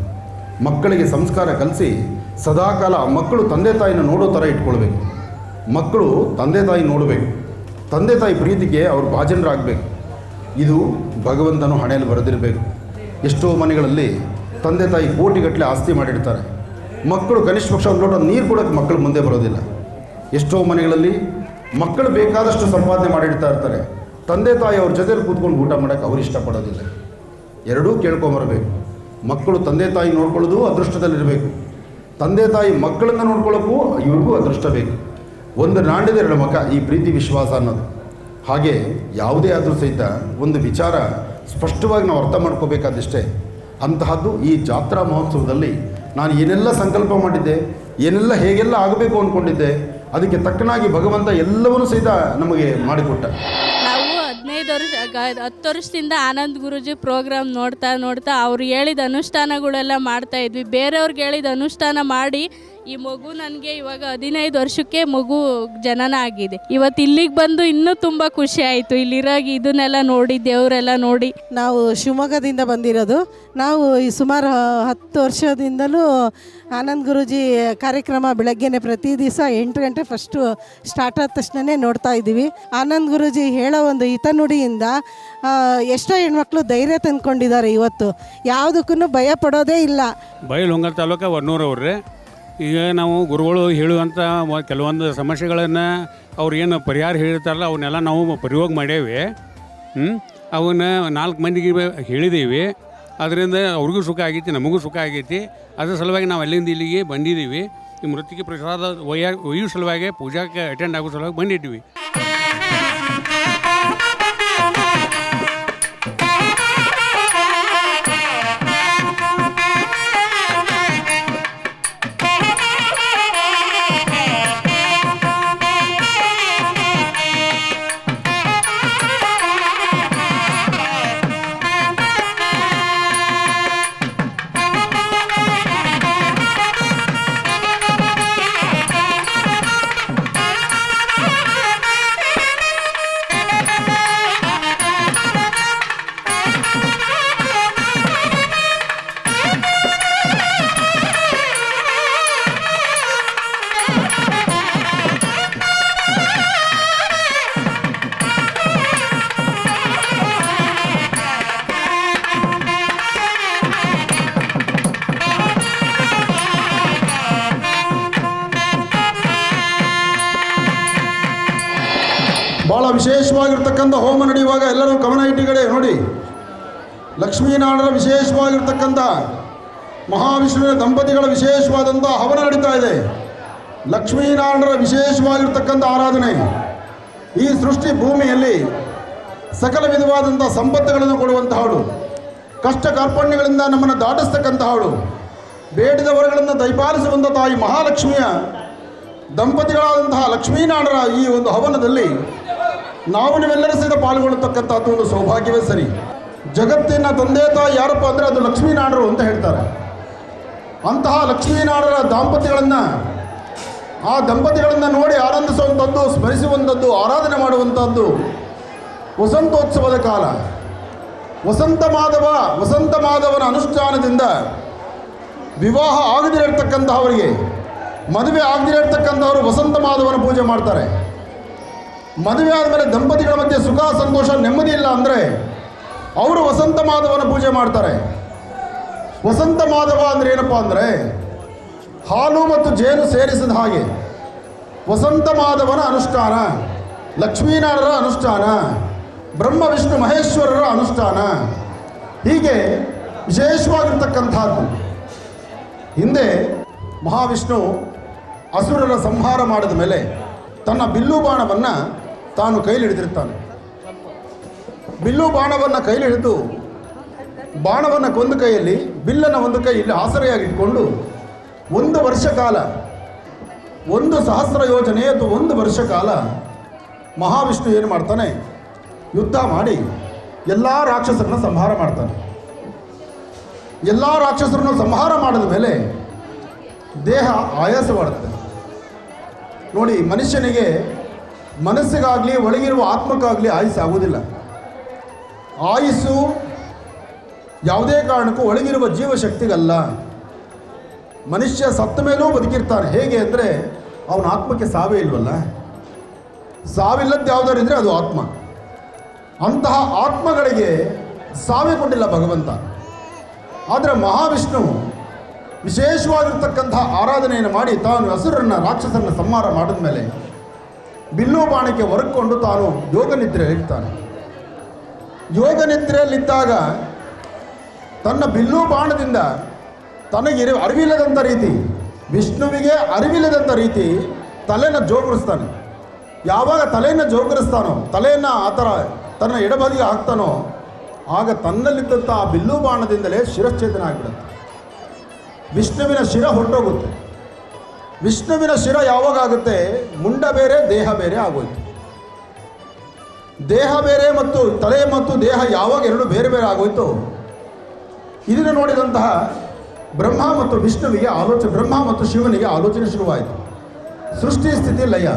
ಮಕ್ಕಳಿಗೆ ಸಂಸ್ಕಾರ ಕಲಿಸಿ ಸದಾಕಾಲ ಮಕ್ಕಳು ತಂದೆ ತಾಯಿನ ನೋಡೋ ಥರ ಇಟ್ಕೊಳ್ಬೇಕು. ಮಕ್ಕಳು ತಂದೆ ತಾಯಿ ನೋಡಬೇಕು, ತಂದೆ ತಾಯಿ ಪ್ರೀತಿಗೆ ಅವ್ರು ಭಾಜನರಾಗಬೇಕು. ಇದು ಭಗವಂತನು ಹಣೆಯಲ್ಲಿ ಬರೆದಿರಬೇಕು. ಎಷ್ಟೋ ಮನೆಗಳಲ್ಲಿ ತಂದೆ ತಾಯಿ ಕೋಟಿಗಟ್ಟಲೆ ಆಸ್ತಿ ಮಾಡಿರ್ತಾರೆ, ಮಕ್ಕಳು ಕನಿಷ್ಠ ಪಕ್ಷ ಒಂದು ಲೋಟ ನೀರು ಕೊಡೋಕ್ಕೆ ಮಕ್ಕಳು ಮುಂದೆ ಬರೋದಿಲ್ಲ. ಎಷ್ಟೋ ಮನೆಗಳಲ್ಲಿ ಮಕ್ಕಳು ಬೇಕಾದಷ್ಟು ಸಂಪಾದನೆ ಮಾಡಿಡ್ತಾ ಇರ್ತಾರೆ, ತಂದೆ ತಾಯಿ ಅವ್ರ ಜೊತೆಲಿ ಕೂತ್ಕೊಂಡು ಊಟ ಮಾಡೋಕ್ಕೆ ಅವ್ರು ಇಷ್ಟಪಡೋದಿಲ್ಲ. ಎರಡೂ ಕೇಳ್ಕೊಂಬರಬೇಕು. ಮಕ್ಕಳು ತಂದೆ ತಾಯಿ ನೋಡ್ಕೊಳ್ಳೋದು ಅದೃಷ್ಟದಲ್ಲಿರಬೇಕು, ತಂದೆ ತಾಯಿ ಮಕ್ಕಳನ್ನು ನೋಡ್ಕೊಳ್ಳೋಕ್ಕೂ ಇವ್ರಿಗೂ ಅದೃಷ್ಟ ಬೇಕು. ಒಂದು ನಾಣ್ಯದ 2 ಮುಖ ಈ ಪ್ರೀತಿ ವಿಶ್ವಾಸ ಅನ್ನೋದು. ಹಾಗೆ ಯಾವುದೇ ಆದರೂ ಸಹಿತ ಒಂದು ವಿಚಾರ ಸ್ಪಷ್ಟವಾಗಿ ನಾವು ಅರ್ಥ ಮಾಡ್ಕೋಬೇಕಾದಷ್ಟೇ. ಅಂತಹದ್ದು ಈ ಜಾತ್ರಾ ಮಹೋತ್ಸವದಲ್ಲಿ ನಾನು ಏನೆಲ್ಲ ಸಂಕಲ್ಪ ಮಾಡಿದ್ದೆ, ಏನೆಲ್ಲ ಹೇಗೆಲ್ಲ ಆಗಬೇಕು ಅಂದ್ಕೊಂಡಿದ್ದೆ, ಅದಕ್ಕೆ ತಕ್ಕನಾಗಿ ಭಗವಂತ ಎಲ್ಲವನ್ನೂ ಸಹಿತ ನಮಗೆ ಮಾಡಿಕೊಟ್ಟ. ನಾವು 10 ವರ್ಷದಿಂದ ಆನಂದ್ ಗುರೂಜಿ ಪ್ರೋಗ್ರಾಮ್ ನೋಡ್ತಾ ಅವ್ರು ಹೇಳಿದ ಅನುಷ್ಠಾನಗಳೆಲ್ಲ ಮಾಡ್ತಾ ಇದ್ವಿ. ಬೇರೆಯವ್ರಿಗೆ ಹೇಳಿದ ಅನುಷ್ಠಾನ ಮಾಡಿ ಈ ಮಗು ನನಗೆ ಇವಾಗ 15 ವರ್ಷಕ್ಕೆ ಮಗು ಜನನ ಆಗಿದೆ. ಇವತ್ತು ಇಲ್ಲಿಗೆ ಬಂದು ಇನ್ನೂ ತುಂಬ ಖುಷಿ ಆಯಿತು. ಇಲ್ಲಿರಾಗಿ ಇದನ್ನೆಲ್ಲ ನೋಡಿ, ದೇವರೆಲ್ಲ ನೋಡಿ. ನಾವು ಶಿವಮೊಗ್ಗದಿಂದ ಬಂದಿರೋದು. ನಾವು ಈ ಸುಮಾರು 10 ವರ್ಷದಿಂದಲೂ ಆನಂದ್ ಗುರೂಜಿ ಕಾರ್ಯಕ್ರಮ ಬೆಳಗ್ಗೆನೆ ಪ್ರತಿ ದಿವಸ 8 ಗಂಟೆ ಫಸ್ಟು ಸ್ಟಾರ್ಟ್ ಆದ ತಕ್ಷಣವೇ ನೋಡ್ತಾ ಇದ್ದೀವಿ. ಆನಂದ್ ಗುರೂಜಿ ಹೇಳೋ ಒಂದು ಹಿತನುಡಿಯಿಂದ ಎಷ್ಟೋ ಹೆಣ್ಮಕ್ಳು ಧೈರ್ಯ ತಂದ್ಕೊಂಡಿದ್ದಾರೆ. ಇವತ್ತು ಯಾವುದಕ್ಕೂ ಭಯ ಪಡೋದೇ ಇಲ್ಲ. ಬೈಲಹೊಂಗಲ ತಾಲೂಕು ಹೊನ್ನೂರವ್ರೆ. ಈಗ ನಾವು ಗುರುಗಳು ಹೇಳುವಂಥ ಕೆಲವೊಂದು ಸಮಸ್ಯೆಗಳನ್ನು ಅವ್ರು ಏನು ಪರಿಹಾರ ಹೇಳಿರ್ತಾರಲ್ಲ ಅವನ್ನೆಲ್ಲ ನಾವು ಪ್ರಯೋಗ ಮಾಡೇವಿ. ಅವನ್ನ 4 ಮಂದಿಗೆ ಹೇಳಿದ್ದೀವಿ. ಅದರಿಂದ ಅವ್ರಿಗೂ ಸುಖ ಆಗೈತಿ, ನಮಗೂ ಸುಖ ಆಗೈತಿ. ಅದ್ರ ಸಲುವಾಗಿ ನಾವು ಅಲ್ಲಿಂದ ಇಲ್ಲಿಗೆ ಬಂದಿದ್ದೀವಿ. ಈ ಮೃತ್ತಿಗೆ ಪ್ರಸಾದ ಒಯ್ಯೋ ಸಲುವಾಗಿ ಪೂಜಾಕ್ಕೆ ಅಟೆಂಡ್ ಆಗೋ ಸಲುವಾಗಿ ಬಂದಿದ್ವಿ. ಭಾಳ ವಿಶೇಷವಾಗಿರ್ತಕ್ಕಂಥ ಹೋಮ ನಡೆಯುವಾಗ ಎಲ್ಲರೂ ಗಮನ ಇಟ್ಟಿಗಡೆ ನೋಡಿ. ಲಕ್ಷ್ಮೀನಾರಾಯಣರ ವಿಶೇಷವಾಗಿರ್ತಕ್ಕಂಥ ಮಹಾವಿಷ್ಣುವಿನ ದಂಪತಿಗಳ ವಿಶೇಷವಾದಂಥ ಹವನ ನಡೀತಾ ಇದೆ. ಲಕ್ಷ್ಮೀನಾರಾಯಣರ ವಿಶೇಷವಾಗಿರ್ತಕ್ಕಂಥ ಆರಾಧನೆ. ಈ ಸೃಷ್ಟಿ ಭೂಮಿಯಲ್ಲಿ ಸಕಲ ವಿಧವಾದಂಥ ಸಂಪತ್ತುಗಳನ್ನು ಕೊಡುವಂತಹವಳು, ಕಷ್ಟ ಕಾರ್ಪಣ್ಯಗಳಿಂದ ನಮ್ಮನ್ನು ದಾಟಿಸ್ತಕ್ಕಂತಹವಳು, ಬೇಡಿದ ವರಗಳನ್ನು ದಯಪಾಲಿಸುವಂಥ ತಾಯಿ ಮಹಾಲಕ್ಷ್ಮಿಯ ದಂಪತಿಗಳಾದಂತಹ ಲಕ್ಷ್ಮೀನಾರಾಯಣರ ಈ ಒಂದು ಹವನದಲ್ಲಿ ನಾವು ನೀವೆಲ್ಲರೂ ಸಹಿತ ಪಾಲ್ಗೊಳ್ಳತಕ್ಕಂಥದ್ದು ಒಂದು ಸೌಭಾಗ್ಯವೇ ಸರಿ. ಜಗತ್ತಿನ ತಂದೆ ತಾಯಿ ಯಾರಪ್ಪ ಅಂದರೆ ಅದು ಲಕ್ಷ್ಮೀನಾರಾಯಣರು ಅಂತ ಹೇಳ್ತಾರೆ. ಅಂತಹ ಲಕ್ಷ್ಮೀನಾರಾಯಣರ ಆ ದಂಪತಿಗಳನ್ನು ನೋಡಿ ಆನಂದಿಸುವಂಥದ್ದು, ಸ್ಮರಿಸುವಂಥದ್ದು, ಆರಾಧನೆ ಮಾಡುವಂಥದ್ದು ವಸಂತೋತ್ಸವದ ಕಾಲ. ವಸಂತ ಮಾಧವನ ಅನುಷ್ಠಾನದಿಂದ ವಿವಾಹ ಆಗದಿರತಕ್ಕಂತಹವರಿಗೆ, ಮದುವೆ ಆಗದಿರತಕ್ಕಂಥವರು ವಸಂತ ಮಾಧವನ ಪೂಜೆ ಮಾಡ್ತಾರೆ. ಮದುವೆ ಆದಮೇಲೆ ದಂಪತಿಗಳ ಮಧ್ಯೆ ಸುಖ ಸಂತೋಷ ನೆಮ್ಮದಿ ಇಲ್ಲ ಅಂದರೆ ಅವರು ವಸಂತ ಮಾಧವನ ಪೂಜೆ ಮಾಡ್ತಾರೆ. ವಸಂತ ಮಾಧವ ಅಂದರೆ ಏನಪ್ಪ ಅಂದರೆ ಹಾಲು ಮತ್ತು ಜೇನು ಸೇರಿಸಿದ ಹಾಗೆ ವಸಂತ ಮಾಧವನ ಅನುಷ್ಠಾನ, ಲಕ್ಷ್ಮೀನಾರಾಯಣರ ಅನುಷ್ಠಾನ, ಬ್ರಹ್ಮ ವಿಷ್ಣು ಮಹೇಶ್ವರರ ಅನುಷ್ಠಾನ, ಹೀಗೆ ವಿಶೇಷವಾಗಿರ್ತಕ್ಕಂಥದ್ದು. ಹಿಂದೆ ಮಹಾವಿಷ್ಣು ಅಸುರರ ಸಂಹಾರ ಮಾಡಿದ ಮೇಲೆ ತನ್ನ ಬಿಲ್ಲು ಬಾಣವನ್ನು ತಾನು ಕೈಲಿ ಹಿಡಿದಿರ್ತಾನೆ. ಬಿಲ್ಲು ಬಾಣವನ್ನು ಕೈಲಿ ಹಿಡಿದು ಬಾಣವನ್ನು ಒಂದು ಕೈಯಲ್ಲಿ, ಬಿಲ್ಲನ್ನು ಒಂದು ಕೈಯಲ್ಲಿ ಆಸರೆಯಾಗಿ ಇಟ್ಕೊಂಡು 1 ವರ್ಷ ಕಾಲ, 1 ಸಹಸ್ರ ಯೋಜನೆ ಅಥವಾ 1 ವರ್ಷ ಕಾಲ ಮಹಾವಿಷ್ಣು ಏನು ಮಾಡ್ತಾನೆ, ಯುದ್ಧ ಮಾಡಿ ಎಲ್ಲ ರಾಕ್ಷಸರನ್ನು ಸಂಹಾರ ಮಾಡ್ತಾನೆ. ಎಲ್ಲ ರಾಕ್ಷಸರನ್ನು ಸಂಹಾರ ಮಾಡಿದ ಮೇಲೆ ದೇಹ ಆಯಾಸವಾಡುತ್ತೆ. ನೋಡಿ, ಮನುಷ್ಯನಿಗೆ ಮನಸ್ಸಿಗಾಗಲಿ ಒಳಗಿರುವ ಆತ್ಮಕ್ಕಾಗಲಿ ಆಯುಸ್ಸು ಆಗುವುದಿಲ್ಲ. ಆಯುಸ್ಸು ಯಾವುದೇ ಕಾರಣಕ್ಕೂ ಒಳಗಿರುವ ಜೀವಶಕ್ತಿಗಲ್ಲ. ಮನುಷ್ಯ ಸತ್ತ ಮೇಲೂ ಬದುಕಿರ್ತಾನೆ. ಹೇಗೆ ಅಂದರೆ ಅವನ ಆತ್ಮಕ್ಕೆ ಸಾವೇ ಇಲ್ವಲ್ಲ. ಸಾವಿಲ್ಲದ್ದು ಯಾವುದಾರಿದ್ರೆ ಅದು ಆತ್ಮ. ಅಂತಹ ಆತ್ಮಗಳಿಗೆ ಸಾವೇ ಕೊಟ್ಟಿಲ್ಲ ಭಗವಂತ. ಆದರೆ ಮಹಾವಿಷ್ಣು ವಿಶೇಷವಾಗಿರ್ತಕ್ಕಂಥ ಆರಾಧನೆಯನ್ನು ಮಾಡಿ ತಾನು ಅಸುರರನ್ನ, ರಾಕ್ಷಸರನ್ನ ಸಂಹಾರ ಮಾಡಿದ ಮೇಲೆ ಬಿಲ್ಲು ಬಾಣಕ್ಕೆ ಹೊರಕೊಂಡು ತಾನು ಯೋಗ ನಿದ್ರೆಯಲ್ಲಿರ್ತಾನೆ. ಯೋಗ ನಿದ್ರೆಯಲ್ಲಿದ್ದಾಗ ತನ್ನ ಬಿಲ್ಲು ಬಾಣದಿಂದ ತನಗೆ ಅರಿವಿಲ್ಲದಂಥ ರೀತಿ, ವಿಷ್ಣುವಿಗೆ ಅರಿವಿಲ್ಲದಂಥ ರೀತಿ ತಲೆಯನ್ನು ಜೋಗುರಿಸ್ತಾನೆ. ಯಾವಾಗ ತಲೆಯನ್ನು ಜೋಗುರಿಸ್ತಾನೋ, ತಲೆಯನ್ನು ಆ ಥರ ತನ್ನ ಎಡಬದಿಗೆ ಹಾಕ್ತಾನೋ, ಆಗ ತನ್ನಲ್ಲಿದ್ದಂಥ ಆ ಬಿಲ್ಲು ಬಾಣದಿಂದಲೇ ಶಿರಚ್ಛೇದನ ಆಗಿಬಿಡುತ್ತೆ. ವಿಷ್ಣುವಿನ ಶಿರ ಹೊರಟೋಗುತ್ತೆ. ವಿಷ್ಣುವಿನ ಶಿರ ಯಾವಾಗ ಆಗುತ್ತೆ, ಮುಂಡ ಬೇರೆ ದೇಹ ಬೇರೆ ಆಗೋಯ್ತು. ದೇಹ ಬೇರೆ ಮತ್ತು ತಲೆ ಮತ್ತು ದೇಹ ಯಾವಾಗ ಎರಡು ಬೇರೆ ಬೇರೆ ಆಗೋಯ್ತು, ಇದನ್ನು ನೋಡಿದಂತಹ ಬ್ರಹ್ಮ ಮತ್ತು ವಿಷ್ಣುವಿಗೆ ಬ್ರಹ್ಮ ಮತ್ತು ಶಿವನಿಗೆ ಆಲೋಚನೆ ಶುರುವಾಯಿತು. ಸೃಷ್ಟಿ ಸ್ಥಿತಿ ಲಯ,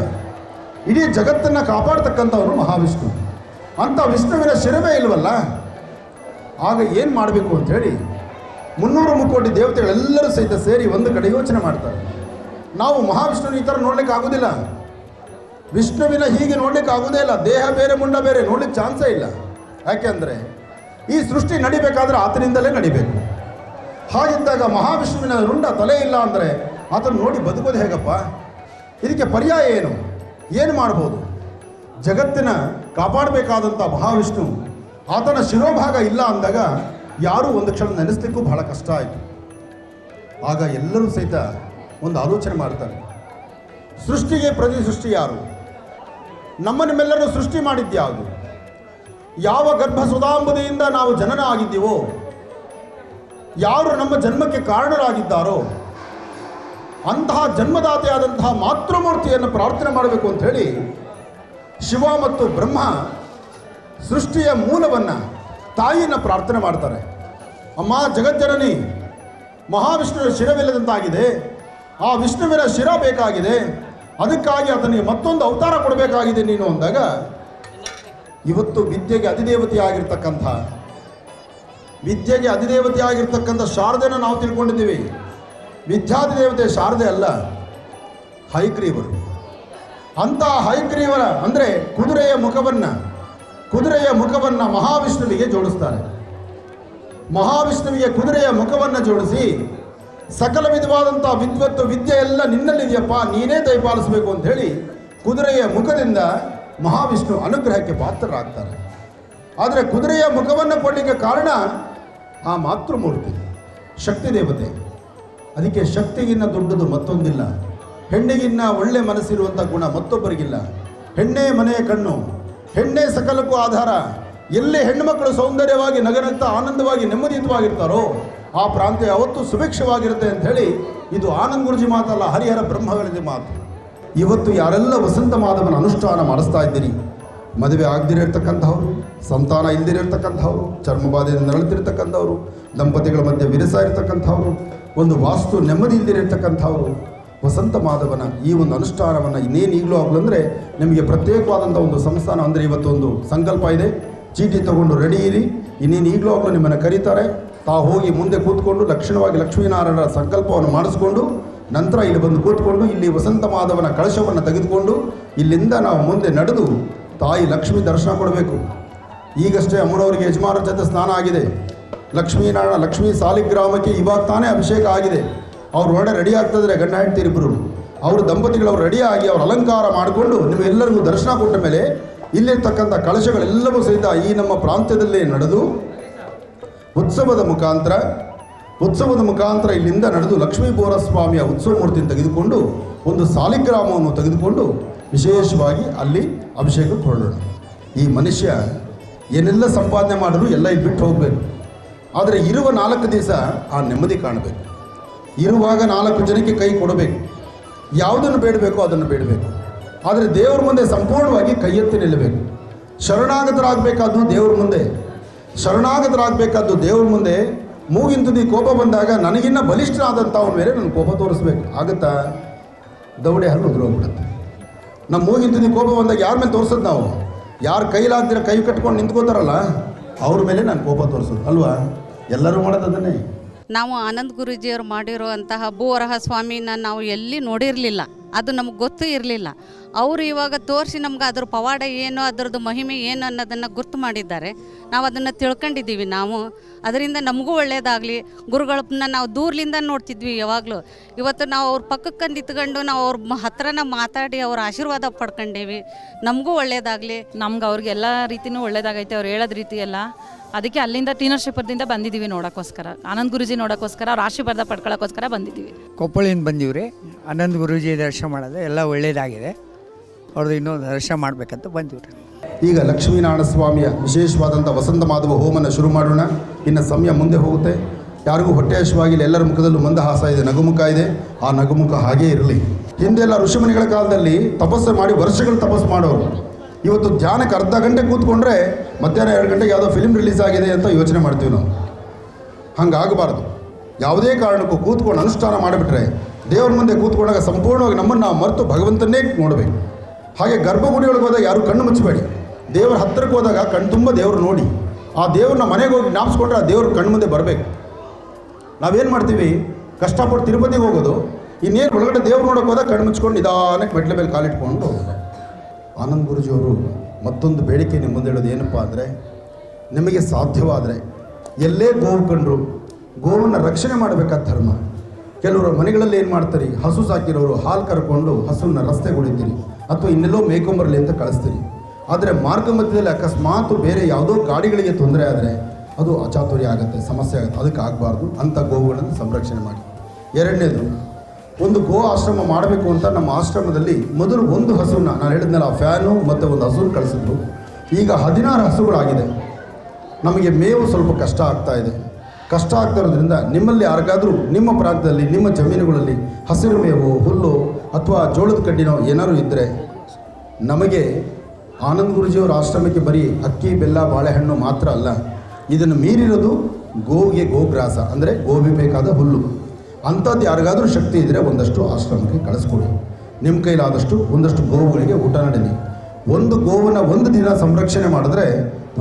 ಇಡೀ ಜಗತ್ತನ್ನು ಕಾಪಾಡ್ತಕ್ಕಂಥವನು ಮಹಾವಿಷ್ಣು. ಅಂಥ ವಿಷ್ಣುವಿನ ಶಿರವೇ ಇಲ್ವಲ್ಲ, ಆಗ ಏನು ಮಾಡಬೇಕು ಅಂಥೇಳಿ 300 ಮುಕ್ಕೋಟಿ ದೇವತೆಗಳೆಲ್ಲರೂ ಸಹಿತ ಸೇರಿ ಒಂದು ಕಡೆ ಯೋಚನೆ ಮಾಡ್ತಾರೆ. ನಾವು ಮಹಾವಿಷ್ಣುವಿನ ಈ ಥರ ನೋಡ್ಲಿಕ್ಕೆ ಆಗೋದಿಲ್ಲ, ವಿಷ್ಣುವಿನ ಹೀಗೆ ನೋಡ್ಲಿಕ್ಕೆ ಆಗೋದೇ ಇಲ್ಲ. ದೇಹ ಬೇರೆ ಮುಂಡ ಬೇರೆ ನೋಡ್ಲಿಕ್ಕೆ ಚಾನ್ಸೇ ಇಲ್ಲ. ಯಾಕೆಂದರೆ ಈ ಸೃಷ್ಟಿ ನಡಿಬೇಕಾದ್ರೆ ಆತನಿಂದಲೇ ನಡಿಬೇಕು. ಹಾಗಿದ್ದಾಗ ಮಹಾವಿಷ್ಣುವಿನ ರುಂಡ ತಲೆ ಇಲ್ಲ ಅಂದರೆ ಆತನ ನೋಡಿ ಬದುಕೋದು ಹೇಗಪ್ಪ? ಇದಕ್ಕೆ ಪರ್ಯಾಯ ಏನು ಮಾಡ್ಬೋದು? ಜಗತ್ತಿನ ಕಾಪಾಡಬೇಕಾದಂಥ ಮಹಾವಿಷ್ಣು ಆತನ ಶಿರೋಭಾಗ ಇಲ್ಲ ಅಂದಾಗ ಯಾರೂ ಒಂದು ಕ್ಷಣ ನೆನೆಸ್ಲಿಕ್ಕೂ ಬಹಳ ಕಷ್ಟ ಆಯಿತು. ಆಗ ಎಲ್ಲರೂ ಸಹಿತ ಒಂದು ಆಲೋಚನೆ ಮಾಡ್ತಾನೆ. ಸೃಷ್ಟಿಗೆ ಪ್ರತಿ ಸೃಷ್ಟಿ ಯಾರು? ನಮ್ಮನ್ನೆಲ್ಲರೂ ಸೃಷ್ಟಿ ಮಾಡಿದ್ಯಾವುದು? ಯಾವ ಗರ್ಭ ಸುಧಾಂಬುದಿಯಿಂದ ನಾವು ಜನನ ಆಗಿದ್ದೀವೋ, ಯಾರು ನಮ್ಮ ಜನ್ಮಕ್ಕೆ ಕಾರಣರಾಗಿದ್ದಾರೋ ಅಂತಹ ಜನ್ಮದಾತೆಯಾದಂತಹ ಮಾತೃಮೂರ್ತಿಯನ್ನು ಪ್ರಾರ್ಥನೆ ಮಾಡಬೇಕು ಅಂತ ಹೇಳಿ ಶಿವ ಮತ್ತು ಬ್ರಹ್ಮ ಸೃಷ್ಟಿಯ ಮೂಲವನ್ನು ತಾಯಿಯನ್ನು ಪ್ರಾರ್ಥನೆ ಮಾಡ್ತಾರೆ. ಅಮ್ಮ ಜಗಜ್ಜನನಿ, ಮಹಾವಿಷ್ಣುವಿನ ಶಿರವಿಲ್ಲದಂತಾಗಿದೆ, ಆ ವಿಷ್ಣುವಿನ ಶಿರ ಬೇಕಾಗಿದೆ, ಅದಕ್ಕಾಗಿ ಆತನಿಗೆ ಮತ್ತೊಂದು ಅವತಾರ ಕೊಡಬೇಕಾಗಿದೆ ನೀನು ಅಂದಾಗ, ಇವತ್ತು ವಿದ್ಯೆಗೆ ಅಧಿದೇವತೆಯಾಗಿರ್ತಕ್ಕಂಥ ಶಾರದೆನ ನಾವು ತಿಳ್ಕೊಂಡಿದ್ದೀವಿ. ವಿದ್ಯಾಧಿದೇವತೆ ಶಾರದೆ ಅಲ್ಲ, ಹಯಗ್ರೀವರು. ಅಂಥ ಹಯಗ್ರೀವರ ಅಂದರೆ ಕುದುರೆಯ ಮುಖವನ್ನು ಮಹಾವಿಷ್ಣುವಿಗೆ ಜೋಡಿಸ್ತಾರೆ. ಮಹಾವಿಷ್ಣುವಿಗೆ ಕುದುರೆಯ ಮುಖವನ್ನು ಜೋಡಿಸಿ ಸಕಲ ವಿಧವಾದಂಥ ವಿದ್ವತ್ತು ವಿದ್ಯೆ ಎಲ್ಲ ನಿನ್ನಲ್ಲಿದೆಯಪ್ಪ, ನೀನೇ ದಯಪಾಲಿಸಬೇಕು ಅಂತ ಹೇಳಿ ಕುದುರೆಯ ಮುಖದಿಂದ ಮಹಾವಿಷ್ಣು ಅನುಗ್ರಹಕ್ಕೆ ಪಾತ್ರರಾಗ್ತಾರೆ. ಆದರೆ ಕುದುರೆಯ ಮುಖವನ್ನು ಕೊಡಲಿಕ್ಕೆ ಕಾರಣ ಆ ಮಾತೃಮೂರ್ತಿ ಶಕ್ತಿ ದೇವತೆ. ಅದಕ್ಕೆ ಶಕ್ತಿಗಿನ್ನ ದೊಡ್ಡದು ಮತ್ತೊಂದಿಲ್ಲ, ಹೆಣ್ಣಿಗಿನ್ನ ಒಳ್ಳೆ ಮನಸ್ಸಿರುವಂಥ ಗುಣ ಮತ್ತೊಬ್ಬರಿಗಿಲ್ಲ. ಹೆಣ್ಣೇ ಮನೆಯ ಕಣ್ಣು, ಹೆಣ್ಣೇ ಸಕಲಕ್ಕೂ ಆಧಾರ. ಎಲ್ಲಿ ಹೆಣ್ಣುಮಕ್ಕಳು ಸೌಂದರ್ಯವಾಗಿ ನಗನಗ್ತಾ ಆನಂದವಾಗಿ ನೆಮ್ಮದಿಯುತವಾಗಿರ್ತಾರೋ ಆ ಪ್ರಾಂತ್ಯ ಯಾವತ್ತೂ ಸುಭಿಕ್ಷವಾಗಿರುತ್ತೆ ಅಂತ ಹೇಳಿ ಇದು ಆನಂದ್ ಗುರುಜಿ ಮಾತಲ್ಲ, ಹರಿಹರ ಬ್ರಹ್ಮಗಳಿದೆ ಮಾತು. ಇವತ್ತು ಯಾರೆಲ್ಲ ವಸಂತ ಮಾಧವನ ಅನುಷ್ಠಾನ ಮಾಡಿಸ್ತಾ ಇದ್ದೀರಿ, ಮದುವೆ ಆಗದಿರತಕ್ಕಂಥವ್ರು, ಸಂತಾನ ಇಲ್ದಿರತಕ್ಕಂಥವ್ರು, ಚರ್ಮಬಾಧೆಯಿಂದ ನರಳುತ್ತಿರ್ತಕ್ಕಂಥವ್ರು, ದಂಪತಿಗಳ ಮಧ್ಯೆ ವಿರಸ ಇರತಕ್ಕಂಥವ್ರು, ಒಂದು ವಾಸ್ತು ನೆಮ್ಮದಿ ಇಲ್ದಿರತಕ್ಕಂಥವ್ರು, ವಸಂತ ಮಾಧವನ ಈ ಒಂದು ಅನುಷ್ಠಾನವನ್ನು ಇನ್ನೇನು ಈಗಲೂ ಆಗಲಂದರೆ ನಿಮಗೆ ಪ್ರತ್ಯೇಕವಾದಂಥ ಒಂದು ಸಂಸ್ಥಾನ ಅಂದರೆ ಇವತ್ತೊಂದು ಸಂಕಲ್ಪ ಇದೆ. ಚೀಟಿ ತಗೊಂಡು ರೆಡಿ ಇರಿ, ಇನ್ನೇನು ಈಗಲೂ ಆಗಲೂ ನಿಮ್ಮನ್ನು ಕರೀತಾರೆ. ಹೋಗಿ ಮುಂದೆ ಕೂತ್ಕೊಂಡು ಲಕ್ಷಣವಾಗಿ ಲಕ್ಷ್ಮೀನಾರಾಯಣರ ಸಂಕಲ್ಪವನ್ನು ಮಾಡಿಸ್ಕೊಂಡು ನಂತರ ಇಲ್ಲಿ ಬಂದು ಕೂತ್ಕೊಂಡು ಇಲ್ಲಿ ವಸಂತ ಮಾಧವನ ಕಳಶವನ್ನು ತೆಗೆದುಕೊಂಡು ಇಲ್ಲಿಂದ ನಾವು ಮುಂದೆ ನಡೆದು ತಾಯಿ ಲಕ್ಷ್ಮೀ ದರ್ಶನ ಕೊಡಬೇಕು. ಈಗಷ್ಟೇ ಅಮ್ಮನವರಿಗೆ ಯಜಮಾನರ ಜೊತೆ ಸ್ನಾನ ಆಗಿದೆ. ಲಕ್ಷ್ಮೀನಾರಾಯಣ ಲಕ್ಷ್ಮೀ ಸಾಲಿಗ್ರಾಮಕ್ಕೆ ಇವಾಗ ತಾನೇ ಅಭಿಷೇಕ ಆಗಿದೆ. ಅವ್ರು ಒಳ್ಳೆ ರೆಡಿ ಆಗ್ತಿದ್ರೆ ಗಂಡ ಹೆಂಡ್ತಿರಿಬ್ಬರು, ಅವರು ದಂಪತಿಗಳವರು ರೆಡಿಯಾಗಿ ಅವ್ರು ಅಲಂಕಾರ ಮಾಡಿಕೊಂಡು ನಿಮಗೆಲ್ಲರಿಗೂ ದರ್ಶನ ಕೊಟ್ಟ ಮೇಲೆ ಇಲ್ಲಿರ್ತಕ್ಕಂಥ ಕಳಶಗಳೆಲ್ಲವೂ ಸಹಿತ ಈ ನಮ್ಮ ಪ್ರಾಂತ್ಯದಲ್ಲೇ ನಡೆದು ಉತ್ಸವದ ಮುಖಾಂತರ ಇಲ್ಲಿಂದ ನಡೆದು ಲಕ್ಷ್ಮೀ ಬೋರಸ್ವಾಮಿಯ ಉತ್ಸವ ಮೂರ್ತಿಯನ್ನು ತೆಗೆದುಕೊಂಡು ಒಂದು ಸಾಲಿಗ್ರಾಮವನ್ನು ತೆಗೆದುಕೊಂಡು ವಿಶೇಷವಾಗಿ ಅಲ್ಲಿ ಅಭಿಷೇಕಕ್ಕೆ ಹೊರಡೋಣ. ಈ ಮನುಷ್ಯ ಏನೆಲ್ಲ ಸಂಪಾದನೆ ಮಾಡಿದ್ರು ಎಲ್ಲ ಇಲ್ಲಿ ಬಿಟ್ಟು ಹೋಗಬೇಕು. ಆದರೆ ಇರುವ 4 ದಿವಸ ಆ ನೆಮ್ಮದಿ ಕಾಣಬೇಕು. ಇರುವಾಗ 4 ಜನಕ್ಕೆ ಕೈ ಕೊಡಬೇಕು. ಯಾವುದನ್ನು ಬೇಡಬೇಕೋ ಅದನ್ನು ಬೇಡಬೇಕು. ಆದರೆ ದೇವರ ಮುಂದೆ ಸಂಪೂರ್ಣವಾಗಿ ಕೈ ಎತ್ತಿ ನಿಲ್ಲಬೇಕು. ಶರಣಾಗತರಾಗಬೇಕಾದ್ದು ದೇವ್ರ ಮುಂದೆ. ಮೂಗಿನ ತುದಿ ಕೋಪ ಬಂದಾಗ ನನಗಿನ್ನ ಬಲಿಷ್ಠನಾದಂಥವ್ರ ಮೇಲೆ ನನ್ನ ಕೋಪ ತೋರಿಸ್ಬೇಕು. ಆಗುತ್ತಾ? ದೌಡೆ ಹಲ್ಲು ಉದುರೋಗ್ಬಿಡುತ್ತೆ. ನಮ್ಮ ಮೂಗಿನ ತುದಿ ಕೋಪ ಬಂದಾಗ ಯಾರ ಮೇಲೆ ತೋರಿಸೋದು? ನಾವು ಯಾರು ಕೈಲಾಗ್ದಿರ ಕೈ ಕಟ್ಕೊಂಡು ನಿಂತ್ಕೋತಾರಲ್ಲ ಅವ್ರ ಮೇಲೆ ನಾನು ಕೋಪ ತೋರಿಸೋದು ಅಲ್ವಾ? ಎಲ್ಲರೂ ಮಾಡೋದು ಅದನ್ನೇ. ನಾವು ಆನಂದ್ ಗುರೂಜಿಯವರು ಮಾಡಿರೋ ಅಂತಹ ಭೂವರಹ ಸ್ವಾಮಿನ ನಾವು ಎಲ್ಲಿ ನೋಡಿರಲಿಲ್ಲ, ಅದು ನಮಗೆ ಗೊತ್ತೂ ಇರಲಿಲ್ಲ. ಅವರು ಇವಾಗ ತೋರಿಸಿ ನಮ್ಗೆ ಅದ್ರ ಪವಾಡ ಏನು, ಅದರದ್ದು ಮಹಿಮೆ ಏನು ಅನ್ನೋದನ್ನು ಗುರ್ತು ಮಾಡಿದ್ದಾರೆ. ನಾವು ಅದನ್ನು ತಿಳ್ಕೊಂಡಿದ್ದೀವಿ. ನಾವು ಅದರಿಂದ ನಮಗೂ ಒಳ್ಳೆಯದಾಗಲಿ. ಗುರುಗಳನ್ನ ನಾವು ದೂರದಿಂದ ನೋಡ್ತಿದ್ವಿ ಯಾವಾಗಲೂ. ಇವತ್ತು ನಾವು ಅವ್ರ ಪಕ್ಕಕ್ಕೆ ನಿಂತ್ಕೊಂಡು ನಾವು ಅವ್ರ ಹತ್ರನ ಮಾತಾಡಿ ಅವ್ರ ಆಶೀರ್ವಾದ ಪಡ್ಕೊಂಡೇವಿ. ನಮಗೂ ಒಳ್ಳೆಯದಾಗಲಿ. ನಮ್ಗೆ ಅವ್ರಿಗೆ ಎಲ್ಲ ರೀತಿಯೂ ಒಳ್ಳೇದಾಗೈತೆ. ಅವ್ರು ಹೇಳೋದು ರೀತಿ ಎಲ್ಲ. ಅದಕ್ಕೆ ಅಲ್ಲಿಂದ ಟೀನರ್ಶಿಪ್ಪದಿಂದ ಬಂದಿದ್ದೀವಿ ನೋಡೋಕ್ಕೋಸ್ಕರ, ಆನಂದ್ ಗುರೂಜಿ ನೋಡೋಕ್ಕೋಸ್ಕರ, ಅವ್ರ ಆಶೀರ್ವಾದ ಪಡ್ಕೊಳ್ಳೋಕ್ಕೋಸ್ಕರ ಬಂದಿದ್ದೀವಿ. ಕೊಪ್ಪಳಿಂದ ಬಂದೀವ್ರಿ. ಆನಂದ್ ಗುರೂಜಿ ದರ್ಶನ ಮಾಡೋದು ಎಲ್ಲ ಒಳ್ಳೆಯದಾಗಿದೆ. ಅವ್ರದ್ದು ಇನ್ನೊಂದು ದರ್ಶನ ಮಾಡಬೇಕಂತ ಬಂದೀವ್ರಿ. ಈಗ ಲಕ್ಷ್ಮೀನಾರಾಯಣ ಸ್ವಾಮಿಯ ವಿಶೇಷವಾದಂಥ ವಸಂತ ಮಾಧವ ಹೋಮನ ಶುರು ಮಾಡೋಣ. ಇನ್ನು ಸಮಯ ಮುಂದೆ ಹೋಗುತ್ತೆ. ಯಾರಿಗೂ ಹೊಟ್ಟೆ ಹಸಿವಾಗಿಲ್ಲ, ಎಲ್ಲರ ಮುಖದಲ್ಲೂ ಮಂದಹಾಸ ಇದೆ, ನಗುಮುಖ ಇದೆ. ಆ ನಗುಮುಖ ಹಾಗೇ ಇರಲಿ. ಹಿಂದೆಲ್ಲ ಋಷಿಮುನಿಗಳ ಕಾಲದಲ್ಲಿ ತಪಸ್ಸು ಮಾಡಿ ವರ್ಷಗಳು ತಪಸ್ಸು ಮಾಡೋರು. ಇವತ್ತು ಧ್ಯಾನಕ್ಕೆ ಅರ್ಧ ಗಂಟೆ ಕೂತ್ಕೊಂಡ್ರೆ ಮಧ್ಯಾಹ್ನ 2 ಗಂಟೆಗೆ ಯಾವುದೋ ಫಿಲ್ಮ್ ರಿಲೀಸ್ ಆಗಿದೆ ಅಂತ ಯೋಚನೆ ಮಾಡ್ತೀವಿ ನಾವು. ಹಂಗಾಗಬಾರ್ದು. ಯಾವುದೇ ಕಾರಣಕ್ಕೂ ಕೂತ್ಕೊಂಡು ಅನುಷ್ಠಾನ ಮಾಡಿಬಿಟ್ರೆ ದೇವ್ರ ಮುಂದೆ ಕೂತ್ಕೊಂಡಾಗ ಸಂಪೂರ್ಣವಾಗಿ ನಮ್ಮನ್ನು ನಾವು ಮರೆತು ಭಗವಂತನ್ನೇ ನೋಡಬೇಕು. ಹಾಗೆ ಗರ್ಭಗುಡಿಯೊಳಗೆ ಹೋದಾಗ ಯಾರು ಕಣ್ಣು ಮುಚ್ಚಬೇಡಿ. ದೇವರ ಹತ್ತಿರಕ್ಕೆ ಹೋದಾಗ ಕಣ್ಣು ತುಂಬ ದೇವರು ನೋಡಿ ಆ ದೇವ್ರನ್ನ ಮನೆಗೆ ಹೋಗಿ ಜ್ಞಾಪಿಸ್ಕೊಂಡ್ರೆ ಆ ದೇವ್ರ ಕಣ್ಣು ಮುಂದೆ ಬರಬೇಕು. ನಾವೇನು ಮಾಡ್ತೀವಿ, ಕಷ್ಟಪಟ್ಟು ತಿರುಪತಿಗೆ ಹೋಗೋದು, ಇನ್ನೇನು ಒಳಗಡೆ ದೇವ್ರು ನೋಡೋಕೆ ಹೋದಾಗ ಕಣ್ಣು ಮುಚ್ಕೊಂಡು ನಿಧಾನಕ್ಕೆ ಮೆಟ್ಲ ಮೇಲೆ ಕಾಲಿಟ್ಕೊಂಡು ಹೋಗೋದು. ಆನಂದ್ ಗುರೂಜಿಯವರು ಮತ್ತೊಂದು ಬೇಡಿಕೆ ನಿಮ್ಮ ಮುಂದೆ ಹೇಳೋದು ಏನಪ್ಪ ಅಂದರೆ, ನಿಮಗೆ ಸಾಧ್ಯವಾದರೆ ಎಲ್ಲೇ ಗೋವು ಕಂಡ್ರು ಗೋವನ್ನು ರಕ್ಷಣೆ ಮಾಡಬೇಕಾದ ಧರ್ಮ. ಕೆಲವರು ಮನೆಗಳಲ್ಲಿ ಏನು ಮಾಡ್ತಾರೆ, ಹಸು ಸಾಕಿರೋರು ಹಾಲು ಕರ್ಕೊಂಡು ಹಸುವನ್ನು ರಸ್ತೆಗೆ ಹೊಡಿತೀರಿ ಅಥವಾ ಇನ್ನೆಲ್ಲೋ ಮೇಕೊಂಬರಲಿ ಅಂತ ಕಳಿಸ್ತೀರಿ. ಆದರೆ ಮಾರ್ಗ ಮಧ್ಯದಲ್ಲಿ ಅಕಸ್ಮಾತ್ ಬೇರೆ ಯಾವುದೋ ಗಾಡಿಗಳಿಗೆ ತೊಂದರೆ ಆದರೆ ಅದು ಅಚಾತುರ್ಯ ಆಗುತ್ತೆ, ಸಮಸ್ಯೆ ಆಗುತ್ತೆ. ಅದಕ್ಕೆ ಆಗಬಾರ್ದು. ಅಂಥ ಗೋವುಗಳನ್ನು ಸಂರಕ್ಷಣೆ ಮಾಡಿ. ಎರಡನೇದು, ಒಂದು ಗೋ ಆಶ್ರಮ ಮಾಡಬೇಕು ಅಂತ ನಮ್ಮ ಆಶ್ರಮದಲ್ಲಿ ಮೊದಲು ಒಂದು ಹಸುನ ನಾನು ಹೇಳಿದ್ನಲ್ಲ ಫ್ಯಾನು ಮತ್ತು ಒಂದು ಹಸುನ ಕಳಿಸಿದ್ರು. ಈಗ 16 ಹಸುಗಳಾಗಿದೆ. ನಮಗೆ ಮೇವು ಸ್ವಲ್ಪ ಕಷ್ಟ ಆಗ್ತಾ ಇದೆ. ಕಷ್ಟ ಆಗ್ತಾ ಇರೋದ್ರಿಂದ ನಿಮ್ಮಲ್ಲಿ ಯಾರಿಗಾದರೂ ನಿಮ್ಮ ಪ್ರಾಂತ್ಯದಲ್ಲಿ ನಿಮ್ಮ ಜಮೀನುಗಳಲ್ಲಿ ಹಸಿರು ಮೇವು, ಹುಲ್ಲು ಅಥವಾ ಜೋಳದ ಕಡ್ಡಿನೋ ಏನಾದರೂ ಇದ್ದರೆ ನಮಗೆ ಆನಂದ್ ಗುರೂಜಿಯವರ ಆಶ್ರಮಕ್ಕೆ ಬರೀ ಅಕ್ಕಿ, ಬೆಲ್ಲ, ಬಾಳೆಹಣ್ಣು ಮಾತ್ರ ಅಲ್ಲ, ಇದನ್ನು ಮೀರಿರೋದು ಗೋವಿಗೆ ಗೋಗ್ರಾಸ ಅಂದರೆ ಗೋವಿ ಬೇಕಾದ ಹುಲ್ಲು. ಅಂಥದ್ದು ಯಾರಿಗಾದರೂ ಶಕ್ತಿ ಇದ್ದರೆ ಒಂದಷ್ಟು ಆಶ್ರಮಕ್ಕೆ ಕಳಿಸ್ಕೊಡಿ. ನಿಮ್ಮ ಕೈಲಾದಷ್ಟು ಒಂದಷ್ಟು ಗೋವುಗಳಿಗೆ ಊಟ ನಡೀಲಿ. ಒಂದು ಗೋವನ್ನು ಒಂದು ದಿನ ಸಂರಕ್ಷಣೆ ಮಾಡಿದ್ರೆ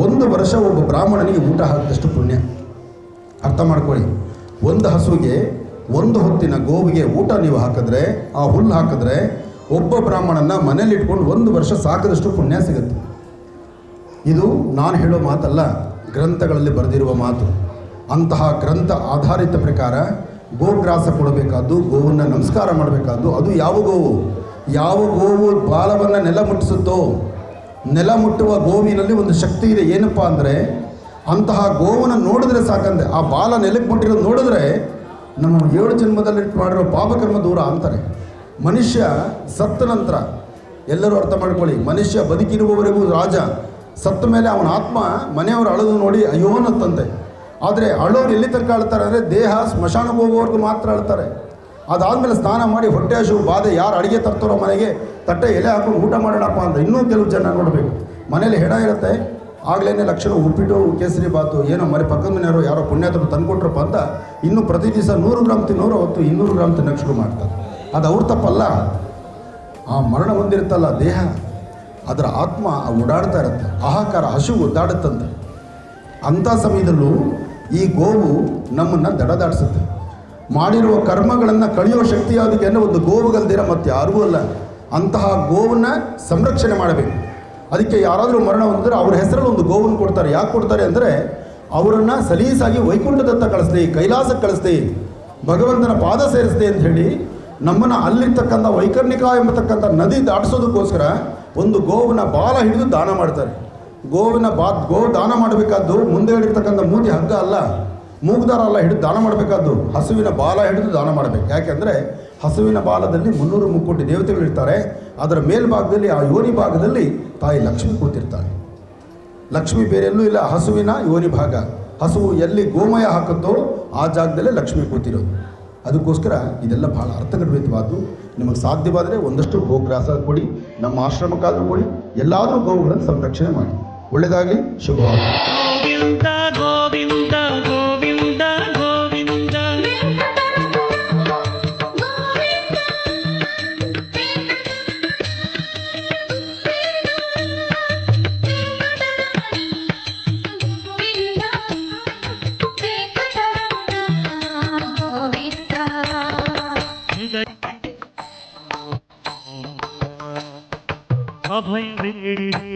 1 ವರ್ಷ ಒಬ್ಬ ಬ್ರಾಹ್ಮಣನಿಗೆ ಊಟ ಹಾಕಿದಷ್ಟು ಪುಣ್ಯ. ಅರ್ಥ ಮಾಡ್ಕೊಳ್ಳಿ. ಒಂದು ಹಸುವಿಗೆ 1 ಹೊತ್ತಿನ ಗೋವಿಗೆ ಊಟ ನೀವು ಹಾಕಿದ್ರೆ, ಆ ಹುಲ್ಲು ಹಾಕಿದ್ರೆ ಒಬ್ಬ ಬ್ರಾಹ್ಮಣನ ಮನೇಲಿ ಇಟ್ಕೊಂಡು 1 ವರ್ಷ ಸಾಕಿದಷ್ಟು ಪುಣ್ಯ ಸಿಗುತ್ತೆ. ಇದು ನಾನು ಹೇಳೋ ಮಾತಲ್ಲ, ಗ್ರಂಥಗಳಲ್ಲಿ ಬರೆದಿರುವ ಮಾತು. ಅಂತಹ ಗ್ರಂಥ ಆಧಾರಿತ ಪ್ರಕಾರ ಗೋಗ್ರಾಸ ಕೊಡಬೇಕಾದ್ದು, ಗೋವನ್ನು ನಮಸ್ಕಾರ ಮಾಡಬೇಕಾದ್ದು. ಅದು ಯಾವ ಗೋವು ಬಾಲವನ್ನು ನೆಲ ಮುಟ್ಟಿಸುತ್ತೋ, ನೆಲ ಮುಟ್ಟುವ ಗೋವಿನಲ್ಲಿ ಒಂದು ಶಕ್ತಿ ಇದೆ. ಏನಪ್ಪ ಅಂದರೆ ಅಂತಹ ಗೋವನ್ನು ನೋಡಿದ್ರೆ ಸಾಕಂದೆ, ಆ ಬಾಲ ನೆಲಕ್ಕೆ ಮುಟ್ಟಿರೋದು ನೋಡಿದ್ರೆ ನಮ್ಮ 7 ಜನ್ಮದಲ್ಲಿ ಮಾಡಿರೋ ಪಾಪಕರ್ಮ ದೂರ ಅಂತಾರೆ. ಮನುಷ್ಯ ಸತ್ತ ನಂತರ ಎಲ್ಲರೂ ಅರ್ಥ ಮಾಡ್ಕೊಳ್ಳಿ, ಮನುಷ್ಯ ಬದುಕಿರುವವರೆಗೂ ರಾಜ, ಸತ್ತ ಮೇಲೆ ಅವನ ಆತ್ಮ ಮನೆಯವರು ಅಳದು ನೋಡಿ ಅಯ್ಯೋ ಅನ್ನತ್ತಂತೆ. ಆದರೆ ಅಳೋರು ಎಲ್ಲಿ ತನಕ ಅಳ್ತಾರೆ ಅಂದರೆ ದೇಹ ಸ್ಮಶಾನಕ್ಕೆ ಹೋಗೋವರೆಗೂ ಮಾತ್ರ ಅಳ್ತಾರೆ. ಅದಾದಮೇಲೆ ಸ್ನಾನ ಮಾಡಿ ಹೊಟ್ಟೆ ಹಸಿವು ಬಾಧೆ ಯಾರು ಅಡುಗೆ ತರ್ತಾರೋ ಮನೆಗೆ ತಟ್ಟೆ ಎಲೆ ಹಾಕೊಂಡು ಊಟ ಮಾಡೋಣಪ್ಪ ಅಂತ ಇನ್ನೂ ಕೆಲವು ಜನ ನೋಡಬೇಕು. ಮನೇಲಿ ಹೆಣ ಇರುತ್ತೆ, ಆಗಲೇ ಲಕ್ಷಣ ಉಪ್ಪಿಟ್ಟು, ಕೇಸರಿ ಬಾತು, ಏನೋ ಮನೆ ಪಕ್ಕದ ಮನೆಯವರು ಯಾರೋ ಪುಣ್ಯಾತರು ತಂದುಕೊಟ್ರಪ್ಪ ಅಂತ ಇನ್ನೂ ಪ್ರತಿ ದಿವಸ 100 ಗ್ರಾಮ್ ತಿನ್ನೋರು ಅವತ್ತು 200 ಗ್ರಾಮ್ ತಿನ್ನೋಕ್ಕೆ ಶುರು ಮಾಡ್ತಾರೆ. ಅದು ಅವ್ರ ತಪ್ಪಲ್ಲ. ಆ ಮರಣ ಹೊಂದಿರುತ್ತಲ್ಲ ದೇಹ, ಅದರ ಆತ್ಮ ಓಡಾಡ್ತಾ ಇರುತ್ತೆ, ಆಹಾಕಾರ ಹಸಿವು ಒದ್ದಾಡುತ್ತಂತೆ. ಅಂಥ ಸಮಯದಲ್ಲೂ ಈ ಗೋವು ನಮ್ಮನ್ನು ದಡದಾಡಿಸುತ್ತೆ. ಮಾಡಿರುವ ಕರ್ಮಗಳನ್ನು ಕಳೆಯೋ ಶಕ್ತಿ ಯಾವುದಕ್ಕೆ ಅಂದರೆ ಒಂದು ಗೋವುಗಲ್ದಿರ ಮತ್ತು ಯಾರಿಗೂ ಅಲ್ಲ. ಅಂತಹ ಗೋವನ್ನು ಸಂರಕ್ಷಣೆ ಮಾಡಬೇಕು. ಅದಕ್ಕೆ ಯಾರಾದರೂ ಮರಣ ಹೊಂದಿದ್ರೆ ಅವ್ರ ಹೆಸರಲ್ಲಿ ಒಂದು ಗೋವನ್ನು ಕೊಡ್ತಾರೆ. ಯಾಕೆ ಕೊಡ್ತಾರೆ ಅಂದರೆ ಅವರನ್ನು ಸಲೀಸಾಗಿ ವೈಕುಂಠದತ್ತ ಕಳಿಸ್ಲಿ, ಕೈಲಾಸಕ್ಕೆ ಕಳಿಸ್ಲಿ, ಭಗವಂತನ ಪಾದ ಸೇರಿಸ್ಲಿ ಅಂತ ಹೇಳಿ ನಮ್ಮನ್ನು ಅಲ್ಲಿರ್ತಕ್ಕಂಥ ವೈಕರ್ಣಿಕ ಎಂಬತಕ್ಕಂಥ ನದಿ ದಾಟಿಸೋದಕ್ಕೋಸ್ಕರ ಒಂದು ಗೋವಿನ ಬಾಲ ಹಿಡಿದು ದಾನ ಮಾಡ್ತಾರೆ. ಗೋ ದಾನ ಮಾಡಬೇಕಾದ್ದು ಮುಂದೆ ಹಿಡಿರ್ತಕ್ಕಂಥ ಮೂತಿ ಹಗ್ಗ ಅಲ್ಲ, ಮೂಗ್ದಾರ ಅಲ್ಲ ಹಿಡಿದು ದಾನ ಮಾಡಬೇಕಾದ್ದು, ಹಸುವಿನ ಬಾಲ ಹಿಡಿದು ದಾನ ಮಾಡಬೇಕು. ಯಾಕೆಂದರೆ ಹಸುವಿನ ಬಾಲದಲ್ಲಿ 300 ಮುಕ್ಕೋಟಿ ದೇವತೆಗಳಿರ್ತಾರೆ. ಅದರ ಮೇಲ್ಭಾಗದಲ್ಲಿ ಆ ಯೋನಿ ಭಾಗದಲ್ಲಿ ತಾಯಿ ಲಕ್ಷ್ಮಿ ಕೂತಿರ್ತಾಳೆ. ಲಕ್ಷ್ಮಿ ಬೇರೆಲ್ಲೂ ಇಲ್ಲ, ಹಸುವಿನ ಯೋನಿ ಭಾಗ. ಹಸುವು ಎಲ್ಲಿ ಗೋಮಯ ಹಾಕುತ್ತೋ ಆ ಜಾಗದಲ್ಲೇ ಲಕ್ಷ್ಮಿ ಕೂತಿರೋದು. ಅದಕ್ಕೋಸ್ಕರ ಇದೆಲ್ಲ ಭಾಳ ಅರ್ಥಗರ್ಭಿತವಾದ್ದು. ನಿಮಗೆ ಸಾಧ್ಯವಾದರೆ ಒಂದಷ್ಟು ಗೋಗ್ರಾಸ ಕೊಡಿ, ನಮ್ಮ ಆಶ್ರಮಕ್ಕಾದರೂ ಕೊಡಿ, ಎಲ್ಲಾದರೂ ಗೋವುಗಳನ್ನು ಸಂರಕ್ಷಣೆ ಮಾಡಿ. ಒಳ್ಳೆಯದಾಗಲಿ, ಶುಭವಾಗಲಿ. ಗೋವಿಂದ ಗೋವಿಂದ ಗೋವಿಂದ ಅಭಯ ಬೇಡಿದೆ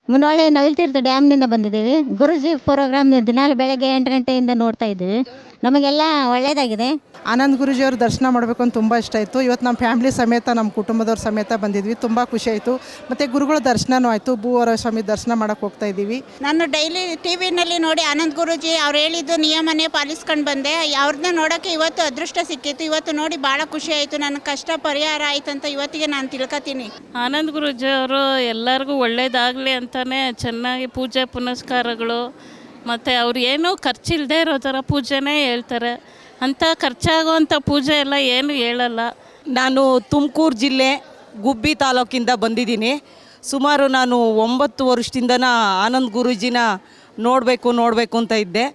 ಮುನ್ನೊಳ್ಳೆ ನವಿಲ್ತೀರ್ಥ ಡ್ಯಾಮ್ನಿಂದ ಬಂದಿದ್ದೀವಿ. ಗುರುಜಿ ಪ್ರೋಗ್ರಾಮ್ ದಿನಾಲು ಬೆಳಗ್ಗೆ 8 ಗಂಟೆಯಿಂದ ನೋಡ್ತಾ ಇದ್ದೀವಿ. ನಮಗೆಲ್ಲ ಒಳ್ಳೆಯದಾಗಿದೆ. ಆನಂದ್ ಗುರೂಜಿಯವ್ರ ದರ್ಶನ ಮಾಡಬೇಕು ಅಂತ ತುಂಬ ಇಷ್ಟ ಆಯಿತು. ಇವತ್ತು ನಮ್ಮ ಫ್ಯಾಮ್ಲಿ ಸಮೇತ, ನಮ್ಮ ಕುಟುಂಬದವ್ರ ಸಮೇತ ಬಂದಿದ್ವಿ. ತುಂಬ ಖುಷಿ ಆಯಿತು. ಮತ್ತು ಗುರುಗಳ ದರ್ಶನವೂ ಆಯಿತು. ಭೂವರ ಸ್ವಾಮಿ ದರ್ಶನ ಮಾಡೋಕ್ಕೆ ಹೋಗ್ತಾ ಇದ್ದೀವಿ. ನಾನು ಡೈಲಿ ಟಿ ವಿನಲ್ಲಿ ನೋಡಿ ಆನಂದ್ ಗುರೂಜಿ ಅವ್ರು ಹೇಳಿದ್ದು ನಿಯಮನೇ ಪಾಲಿಸ್ಕೊಂಡು ಬಂದೆ. ಅವ್ರನ್ನ ನೋಡೋಕ್ಕೆ ಇವತ್ತು ಅದೃಷ್ಟ ಸಿಕ್ಕಿತ್ತು. ಇವತ್ತು ನೋಡಿ ಭಾಳ ಖುಷಿ ಆಯಿತು. ನನ್ನ ಕಷ್ಟ ಪರಿಹಾರ ಆಯ್ತು ಅಂತ ಇವತ್ತಿಗೆ ನಾನು ತಿಳ್ಕೊತೀನಿ. ಆನಂದ್ ಗುರೂಜಿ ಅವರು ಎಲ್ಲರಿಗೂ ಒಳ್ಳೇದಾಗಲಿ ಅಂತಲೇ ಚೆನ್ನಾಗಿ ಪೂಜೆ ಪುನಸ್ಕಾರಗಳು ಮತ್ತು ಅವ್ರು ಏನೂ ಖರ್ಚಿಲ್ಲದೆ ಇರೋ ಥರ ಪೂಜೆನೇ ಹೇಳ್ತಾರೆ. ಅಂಥ ಖರ್ಚಾಗುವಂಥ ಪೂಜೆ ಎಲ್ಲ ಏನು ಹೇಳಲ್ಲ. ನಾನು ತುಮಕೂರು ಜಿಲ್ಲೆ ಗುಬ್ಬಿ ತಾಲೂಕಿಂದ ಬಂದಿದ್ದೀನಿ. ಸುಮಾರು ನಾನು 9 ವರ್ಷದಿಂದ ಆನಂದ್ ಗುರೂಜಿನ ನೋಡಬೇಕು ಅಂತ ಇದ್ದೆ.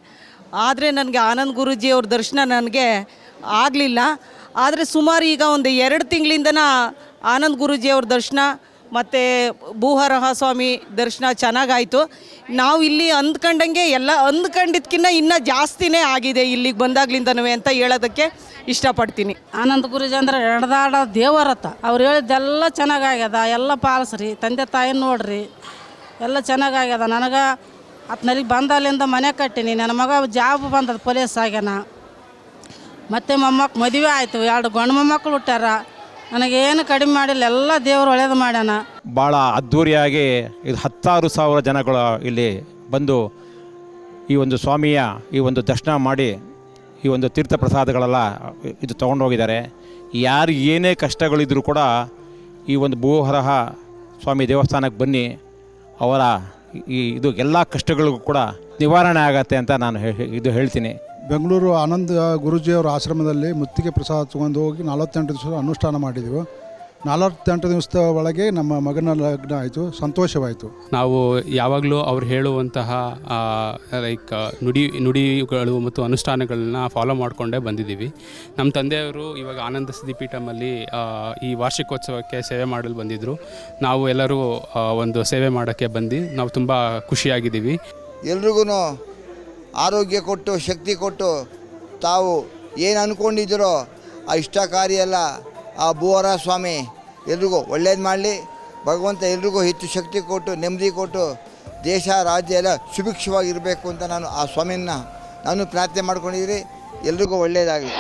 ಆದರೆ ನನಗೆ ಆನಂದ್ ಗುರೂಜಿಯವ್ರ ದರ್ಶನ ನನಗೆ ಆಗಲಿಲ್ಲ. ಆದರೆ ಸುಮಾರು ಈಗ ಒಂದು 2 ತಿಂಗಳಿಂದ ಆನಂದ್ ಗುರೂಜಿಯವ್ರ ದರ್ಶನ ಮತ್ತು ಭೂವರಾಹ ಸ್ವಾಮಿ ದರ್ಶನ ಚೆನ್ನಾಗಾಯಿತು. ನಾವು ಇಲ್ಲಿ ಅಂದ್ಕೊಂಡಂಗೆ ಎಲ್ಲ ಅಂದ್ಕೊಂಡಿದ್ದಕ್ಕಿಂತ ಇನ್ನೂ ಜಾಸ್ತಿನೇ ಆಗಿದೆ ಇಲ್ಲಿಗೆ ಬಂದಾಗ್ಲಿಂದನೂ ಅಂತ ಹೇಳೋದಕ್ಕೆ ಇಷ್ಟಪಡ್ತೀನಿ. ಆನಂದ್ ಗುರೂಜಿ ಅಂದರೆ ಎಡ್ದಾಡೋ ದೇವರತ್ತ. ಅವ್ರು ಹೇಳಿದ್ದೆಲ್ಲ ಚೆನ್ನಾಗಾಗ್ಯದ. ಎಲ್ಲ ಪಾಲಿಸ್ರಿ, ತಂದೆ ತಾಯಿ ನೋಡ್ರಿ, ಎಲ್ಲ ಚೆನ್ನಾಗಾಗ್ಯದ. ನನಗೆ ಹತ್ನಲ್ಲಿಗೆ ಬಂದಲ್ಲಿಂದ ಮನೆ ಕಟ್ಟೀನಿ. ನನ್ನ ಮಗ ಜಾಬ್ ಬಂದದ, ಪೊಲೀಸ್ ಆಗ್ಯಾನ. ಮತ್ತು ಮೊಮ್ಮಕ್ಕಳು ಮದುವೆ ಆಯಿತು, 2 ಗಂಡು ಮೊಮ್ಮಕ್ಕಳು ಹುಟ್ಟ್ಯಾರ. ನನಗೇನು ಕಡಿಮೆ ಮಾಡಿಲ್ಲ, ಎಲ್ಲ ದೇವರು ಒಳ್ಳೇದು ಮಾಡ್ಯಾನ. ಭಾಳ ಅದ್ಧೂರಿಯಾಗಿ ಇದು 10,000 ಜನಗಳು ಇಲ್ಲಿ ಬಂದು ಈ ಒಂದು ಸ್ವಾಮಿಯ ಈ ಒಂದು ದರ್ಶನ ಮಾಡಿ ಈ ಒಂದು ತೀರ್ಥ ಪ್ರಸಾದಗಳೆಲ್ಲ ಇದು ತೊಗೊಂಡೋಗಿದ್ದಾರೆ. ಯಾರು ಏನೇ ಕಷ್ಟಗಳಿದ್ರೂ ಕೂಡ ಈ ಒಂದು ಭೂವರಾಹ ಸ್ವಾಮಿ ದೇವಸ್ಥಾನಕ್ಕೆ ಬನ್ನಿ, ಅವರ ಇದು ಎಲ್ಲ ಕಷ್ಟಗಳಿಗೂ ಕೂಡ ನಿವಾರಣೆ ಆಗತ್ತೆ ಅಂತ ನಾನು ಹೇಳ್ತೀನಿ. ಬೆಂಗಳೂರು ಆನಂದ್ ಗುರೂಜಿಯವರ ಆಶ್ರಮದಲ್ಲಿ ಮುತ್ತಿಗೆ ಪ್ರಸಾದ ತೊಗೊಂಡು ಹೋಗಿ 48 ದಿವಸ ಅನುಷ್ಠಾನ ಮಾಡಿದೆವು. 48 ದಿವಸದ ಒಳಗೆ ನಮ್ಮ ಮಗನ ಲಗ್ನ ಆಯಿತು. ಸಂತೋಷವಾಯಿತು. ನಾವು ಯಾವಾಗಲೂ ಅವ್ರು ಹೇಳುವಂತಹ ನುಡಿಗಳು ಮತ್ತು ಅನುಷ್ಠಾನಗಳನ್ನ ಫಾಲೋ ಮಾಡಿಕೊಂಡೇ ಬಂದಿದ್ದೀವಿ. ನಮ್ಮ ತಂದೆಯವರು ಇವಾಗ ಆನಂದ ಸಿದ್ಧಿಪೀಠಮಲ್ಲಿ ಈ ವಾರ್ಷಿಕೋತ್ಸವಕ್ಕೆ ಸೇವೆ ಮಾಡಲು ಬಂದಿದ್ದರು. ನಾವು ಎಲ್ಲರೂ ಒಂದು ಸೇವೆ ಮಾಡೋಕ್ಕೆ ಬಂದು ನಾವು ತುಂಬ ಖುಷಿಯಾಗಿದ್ದೀವಿ. ಎಲ್ರಿಗೂ ಆರೋಗ್ಯ ಕೊಟ್ಟು ಶಕ್ತಿ ಕೊಟ್ಟು ತಾವು ಏನು ಅಂದ್ಕೊಂಡಿದ್ದೀರೋ ಆ ಇಷ್ಟ ಕಾರ್ಯ ಎಲ್ಲ ಆ ಭೂವರಾಹ ಸ್ವಾಮಿ ಎಲ್ರಿಗೂ ಒಳ್ಳೇದು ಮಾಡಲಿ. ಭಗವಂತ ಎಲ್ರಿಗೂ ಹೆಚ್ಚು ಶಕ್ತಿ ಕೊಟ್ಟು ನೆಮ್ಮದಿ ಕೊಟ್ಟು ದೇಶ ರಾಜ್ಯ ಎಲ್ಲ ಸುಭಿಕ್ಷವಾಗಿರಬೇಕು ಅಂತ ನಾನು ಆ ಸ್ವಾಮಿನ ನಾನು ಪ್ರಾರ್ಥನೆ ಮಾಡ್ಕೊಂಡಿದ್ದೀನಿ. ಎಲ್ರಿಗೂ ಒಳ್ಳೆಯದಾಗಲಿ.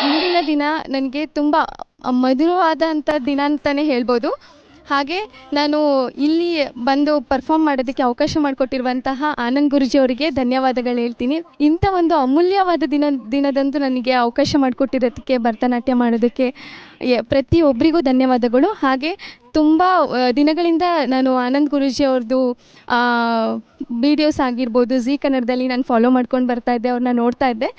ಇಂದಿನ ದಿನ ನನಗೆ ತುಂಬ ಮಧುರವಾದಂಥ ದಿನ ಅಂತಲೇ ಹೇಳ್ಬೋದು. ಹಾಗೆ ನಾನು ಇಲ್ಲಿ ಬಂದು ಪರ್ಫಾರ್ಮ್ ಮಾಡೋದಕ್ಕೆ ಅವಕಾಶ ಮಾಡಿಕೊಟ್ಟಿರುವಂತಹ ಆನಂದ್ ಗುರೂಜಿ ಅವರಿಗೆ ಧನ್ಯವಾದಗಳು ಹೇಳ್ತೀನಿ. ಇಂಥ ಒಂದು ಅಮೂಲ್ಯವಾದ ದಿನದಂದು ನನಗೆ ಅವಕಾಶ ಮಾಡಿಕೊಟ್ಟಿರೋದಕ್ಕೆ, ಭರತನಾಟ್ಯ ಮಾಡೋದಕ್ಕೆ ಪ್ರತಿಯೊಬ್ಬರಿಗೂ ಧನ್ಯವಾದಗಳು. ಹಾಗೆ ತುಂಬ ದಿನಗಳಿಂದ ನಾನು ಆನಂದ್ ಗುರೂಜಿ ಅವ್ರದ್ದು ವೀಡಿಯೋಸ್ ಆಗಿರ್ಬೋದು ಝೀ ಕನ್ನಡದಲ್ಲಿ ನಾನು ಫಾಲೋ ಮಾಡ್ಕೊಂಡು ಬರ್ತಾಯಿದ್ದೆ, ಅವ್ರನ್ನ ನೋಡ್ತಾ ಇದ್ದೆ.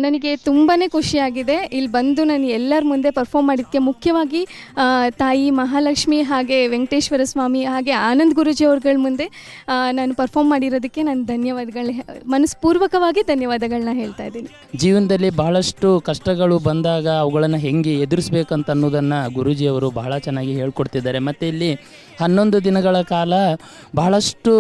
ನನಗೆ ತುಂಬಾ ಖುಷಿಯಾಗಿದೆ ಇಲ್ಲಿ ಬಂದು ನಾನು ಎಲ್ಲರ ಮುಂದೆ ಪರ್ಫಾರ್ಮ್ ಮಾಡಿದ್ದಕ್ಕೆ. ಮುಖ್ಯವಾಗಿ ತಾಯಿ ಮಹಾಲಕ್ಷ್ಮಿ ಹಾಗೆ ವೆಂಕಟೇಶ್ವರ ಸ್ವಾಮಿ ಹಾಗೆ ಆನಂದ್ ಗುರೂಜಿ ಅವ್ರಗಳ ಮುಂದೆ ನಾನು ಪರ್ಫಾರ್ಮ್ ಮಾಡಿರೋದಕ್ಕೆ ನಾನು ಮನಸ್ಪೂರ್ವಕವಾಗಿ ಧನ್ಯವಾದಗಳನ್ನ ಹೇಳ್ತಾ ಇದ್ದೀನಿ. ಜೀವನದಲ್ಲಿ ಬಹಳಷ್ಟು ಕಷ್ಟಗಳು ಬಂದಾಗ ಅವುಗಳನ್ನು ಹೆಂಗೆ ಎದುರಿಸ್ಬೇಕಂತ ಅನ್ನೋದನ್ನು ಗುರೂಜಿಯವರು ಬಹಳ ಚೆನ್ನಾಗಿ ಹೇಳ್ಕೊಡ್ತಿದ್ದಾರೆ. ಮತ್ತು ಇಲ್ಲಿ 11 ದಿನಗಳ ಕಾಲ ಬಹಳಷ್ಟು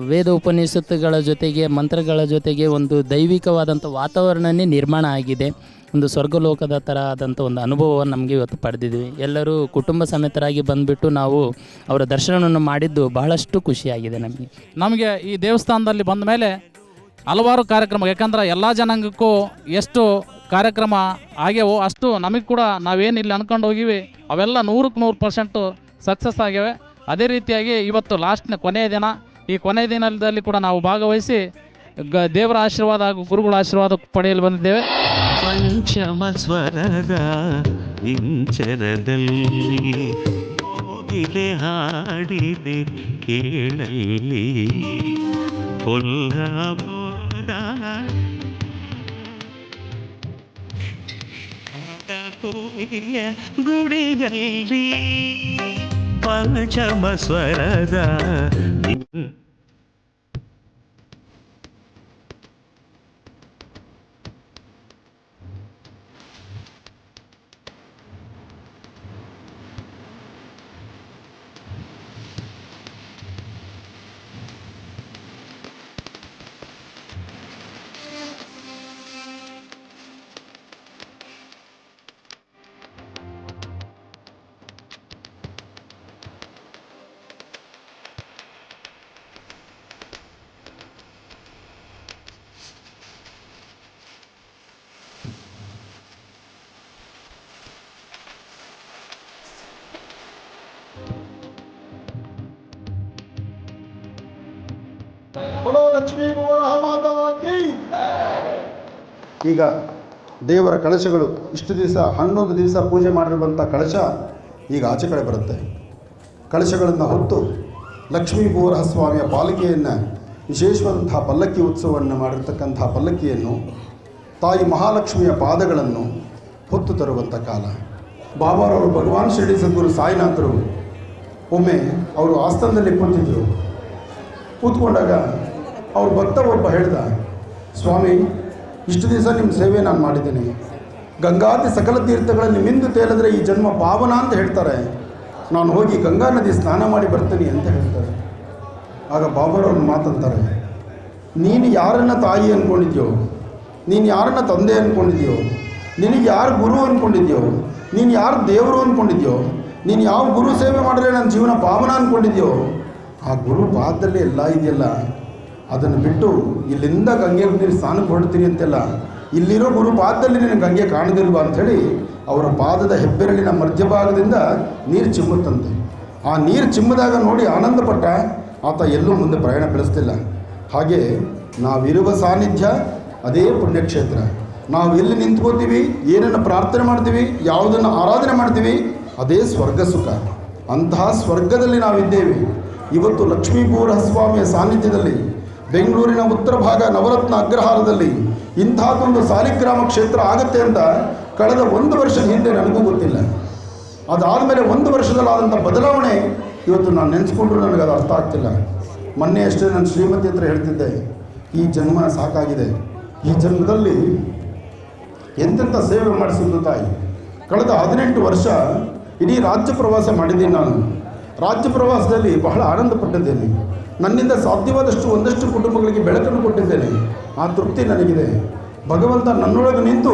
ವೇದ ಉಪನಿಷತ್ತುಗಳ ಜೊತೆಗೆ ಮಂತ್ರಗಳ ಜೊತೆಗೆ ಒಂದು ದೈವಿಕವಾದಂಥ ವಾತಾವರಣನೇ ನಿರ್ಮಾಣ ಆಗಿದೆ. ಒಂದು ಸ್ವರ್ಗಲೋಕದ ಥರ ಆದಂಥ ಒಂದು ಅನುಭವವನ್ನು ನಮಗೆ ಇವತ್ತು ಪಡೆದಿದ್ವಿ. ಎಲ್ಲರೂ ಕುಟುಂಬ ಸಮೇತರಾಗಿ ಬಂದುಬಿಟ್ಟು ನಾವು ಅವರ ದರ್ಶನವನ್ನು ಮಾಡಿದ್ದು ಬಹಳಷ್ಟು ಖುಷಿಯಾಗಿದೆ ನಮಗೆ ಈ ದೇವಸ್ಥಾನದಲ್ಲಿ ಬಂದ ಮೇಲೆ ಹಲವಾರು ಕಾರ್ಯಕ್ರಮ, ಯಾಕಂದ್ರೆ ಎಲ್ಲ ಜನಾಂಗಕ್ಕೂ ಎಷ್ಟು ಕಾರ್ಯಕ್ರಮ ಆಗ್ಯಾವೋ ಅಷ್ಟು ನಮಗೆ ಕೂಡ ನಾವೇನು ಇಲ್ಲಿ ಅಂದ್ಕೊಂಡು ಹೋಗಿವಿ ಅವೆಲ್ಲ 100% ಸಕ್ಸಸ್ ಆಗ್ಯಾವೆ. ಅದೇ ರೀತಿಯಾಗಿ ಇವತ್ತು ಲಾಸ್ಟ್ನ ಕೊನೆಯ ದಿನ, ಈ ಕೊನೆಯ ದಿನದಲ್ಲಿ ಕೂಡ ನಾವು ಭಾಗವಹಿಸಿ ದೇವರ ಆಶೀರ್ವಾದ ಹಾಗೂ ಗುರುಗಳ ಆಶೀರ್ವಾದ ಪಡೆಯಲು ಬಂದಿದ್ದೇವೆ. ಪಂಚಮ ಸ್ವರದ ಇಂಚರದಲ್ಲಿ ಹೋಗಿಲೆ ಹಾಡಿದೆ ಕೇಳಲ್ಲಿ ಕೊಲ್ಹಾಪುರ ಗುಡಿಯಲ್ಲಿ ಪಂಚಮ ಸ್ವರದ ಈಗ ದೇವರ ಕಳಶಗಳು ಇಷ್ಟು ದಿವಸ 11 ದಿವಸ ಪೂಜೆ ಮಾಡಿರುವಂಥ ಕಳಶ ಈಗ ಆಚೆ ಕಡೆ ಬರುತ್ತೆ. ಕಳಶಗಳನ್ನು ಹೊತ್ತು ಲಕ್ಷ್ಮೀ ಬೋರಹ ಸ್ವಾಮಿಯ ಪಾಲಿಕೆಯನ್ನು ವಿಶೇಷವಾದಂತಹ ಪಲ್ಲಕ್ಕಿ ಉತ್ಸವವನ್ನು ಮಾಡಿರ್ತಕ್ಕಂಥ ಪಲ್ಲಕ್ಕಿಯನ್ನು ತಾಯಿ ಮಹಾಲಕ್ಷ್ಮಿಯ ಪಾದಗಳನ್ನು ಹೊತ್ತು ತರುವಂಥ ಕಾಲ. ಬಾಬಾರವರು ಭಗವಾನ್ ಶಿರಡಿ ಸದ್ಗುರು ಸಾಯಿನಾಥರು ಒಮ್ಮೆ ಅವರು ಆಸ್ಥಾನದಲ್ಲಿ ಕೂತಿದ್ದರು. ಕೂತ್ಕೊಂಡಾಗ ಅವ್ರ ಭಕ್ತ ಒಬ್ಬ ಹೇಳ್ದ, ಸ್ವಾಮಿ ಇಷ್ಟು ದಿವಸ ನಿಮ್ಮ ಸೇವೆ ನಾನು ಮಾಡಿದ್ದೀನಿ, ಗಂಗಾದಿ ಸಕಲ ತೀರ್ಥಗಳನ್ನು ಮಿಂದು ತೇಲಿದ್ರೆ ಈ ಜನ್ಮ ಪಾವನ ಅಂತ ಹೇಳ್ತಾರೆ, ನಾನು ಹೋಗಿ ಗಂಗಾ ನದಿ ಸ್ನಾನ ಮಾಡಿ ಬರ್ತೀನಿ ಅಂತ ಹೇಳ್ತಾರೆ. ಆಗ ಬಾಬಾರವ್ರ ಮಾತಂತಾರೆ, ನೀನು ಯಾರನ್ನ ತಾಯಿ ಅಂದ್ಕೊಂಡಿದ್ಯೋ, ನೀನು ಯಾರನ್ನ ತಂದೆ ಅಂದ್ಕೊಂಡಿದ್ಯೋ, ನಿನಗೆ ಯಾರು ಗುರು ಅಂದ್ಕೊಂಡಿದ್ಯೋ, ನೀನು ಯಾರು ದೇವರು ಅಂದ್ಕೊಂಡಿದ್ಯೋ, ನೀನು ಯಾವ ಗುರು ಸೇವೆ ಮಾಡಿದ್ರೆ ನನ್ನ ಜೀವನ ಪಾವನ ಅಂದ್ಕೊಂಡಿದ್ಯೋ, ಆ ಗುರು ಪಾದದಲ್ಲಿ ಎಲ್ಲ ಇದೆಯಲ್ಲ, ಅದನ್ನು ಬಿಟ್ಟು ಇಲ್ಲಿಂದ ಗಂಗೆ ನೀರು ಸ್ನಾನಕ್ಕೆ ಹೊರಡ್ತೀನಿ ಅಂತೆಲ್ಲ, ಇಲ್ಲಿರೋ ಗುರು ಪಾದದಲ್ಲಿ ನಿನಗೆ ಗಂಗೆ ಕಾಣದಿಲ್ವಾ ಅಂಥೇಳಿ ಅವರ ಪಾದದ ಹೆಬ್ಬೆರಳಿನ ಮಧ್ಯಭಾಗದಿಂದ ನೀರು ಚಿಮ್ಮುತ್ತಂತೆ. ಆ ನೀರು ಚಿಮ್ಮದಾಗ ನೋಡಿ ಆನಂದಪಟ್ಟ ಆತ ಎಲ್ಲೂ ಮುಂದೆ ಪ್ರಯಾಣ ಬೆಳೆಸ್ತಿಲ್ಲ. ಹಾಗೆ ನಾವಿರುವ ಸಾನ್ನಿಧ್ಯ ಅದೇ ಪುಣ್ಯಕ್ಷೇತ್ರ. ನಾವು ಎಲ್ಲಿ ನಿಂತ್ಕೋತೀವಿ, ಏನನ್ನು ಪ್ರಾರ್ಥನೆ ಮಾಡ್ತೀವಿ, ಯಾವುದನ್ನು ಆರಾಧನೆ ಮಾಡ್ತೀವಿ, ಅದೇ ಸ್ವರ್ಗ ಸುಖ. ಅಂತಹ ಸ್ವರ್ಗದಲ್ಲಿ ನಾವಿದ್ದೇವೆ. ಇವತ್ತು ಲಕ್ಷ್ಮೀ ಬೋರಹ ಸ್ವಾಮಿಯ ಸಾನ್ನಿಧ್ಯದಲ್ಲಿ ಬೆಂಗಳೂರಿನ ಉತ್ತರ ಭಾಗ ನವರತ್ನ ಅಗ್ರಹಾರದಲ್ಲಿ ಇಂಥದ್ದೊಂದು ಸಾಲಿಗ್ರಾಮ ಕ್ಷೇತ್ರ ಆಗುತ್ತೆ ಅಂತ ಕಳೆದ 1 ವರ್ಷದ ಹಿಂದೆ ನನಗೂ ಗೊತ್ತಿಲ್ಲ. ಅದಾದಮೇಲೆ 1 ವರ್ಷದಲ್ಲಾದಂಥ ಬದಲಾವಣೆ ಇವತ್ತು ನಾನು ನೆನೆಸ್ಕೊಂಡ್ರು ನನಗೆ ಅದು ಅರ್ಥ ಆಗ್ತಿಲ್ಲ. ಮೊನ್ನೆ ಅಷ್ಟೇ ನನ್ನ ಶ್ರೀಮತಿ ಹತ್ರ ಹೇಳ್ತಿದ್ದೆ, ಈ ಜನ್ಮ ಸಾಕಾಗಿದೆ, ಈ ಜನ್ಮದಲ್ಲಿ ಎಂತೆಂಥ ಸೇವೆ ಮಾಡಿಸಿದ್ದು ತಾಯಿ. ಕಳೆದ 18 ವರ್ಷ ಇಡೀ ರಾಜ್ಯ ಪ್ರವಾಸ ಮಾಡಿದ್ದೀನಿ ನಾನು. ರಾಜ್ಯ ಪ್ರವಾಸದಲ್ಲಿ ಬಹಳ ಆನಂದ ಪಟ್ಟಿದ್ದೇನೆ. ನನ್ನಿಂದ ಸಾಧ್ಯವಾದಷ್ಟು ಒಂದಷ್ಟು ಕುಟುಂಬಗಳಿಗೆ ಬೆಳಕನ್ನು ಕೊಟ್ಟಿದ್ದೇನೆ. ಆ ತೃಪ್ತಿ ನನಗಿದೆ. ಭಗವಂತ ನನ್ನೊಳಗೆ ನಿಂತು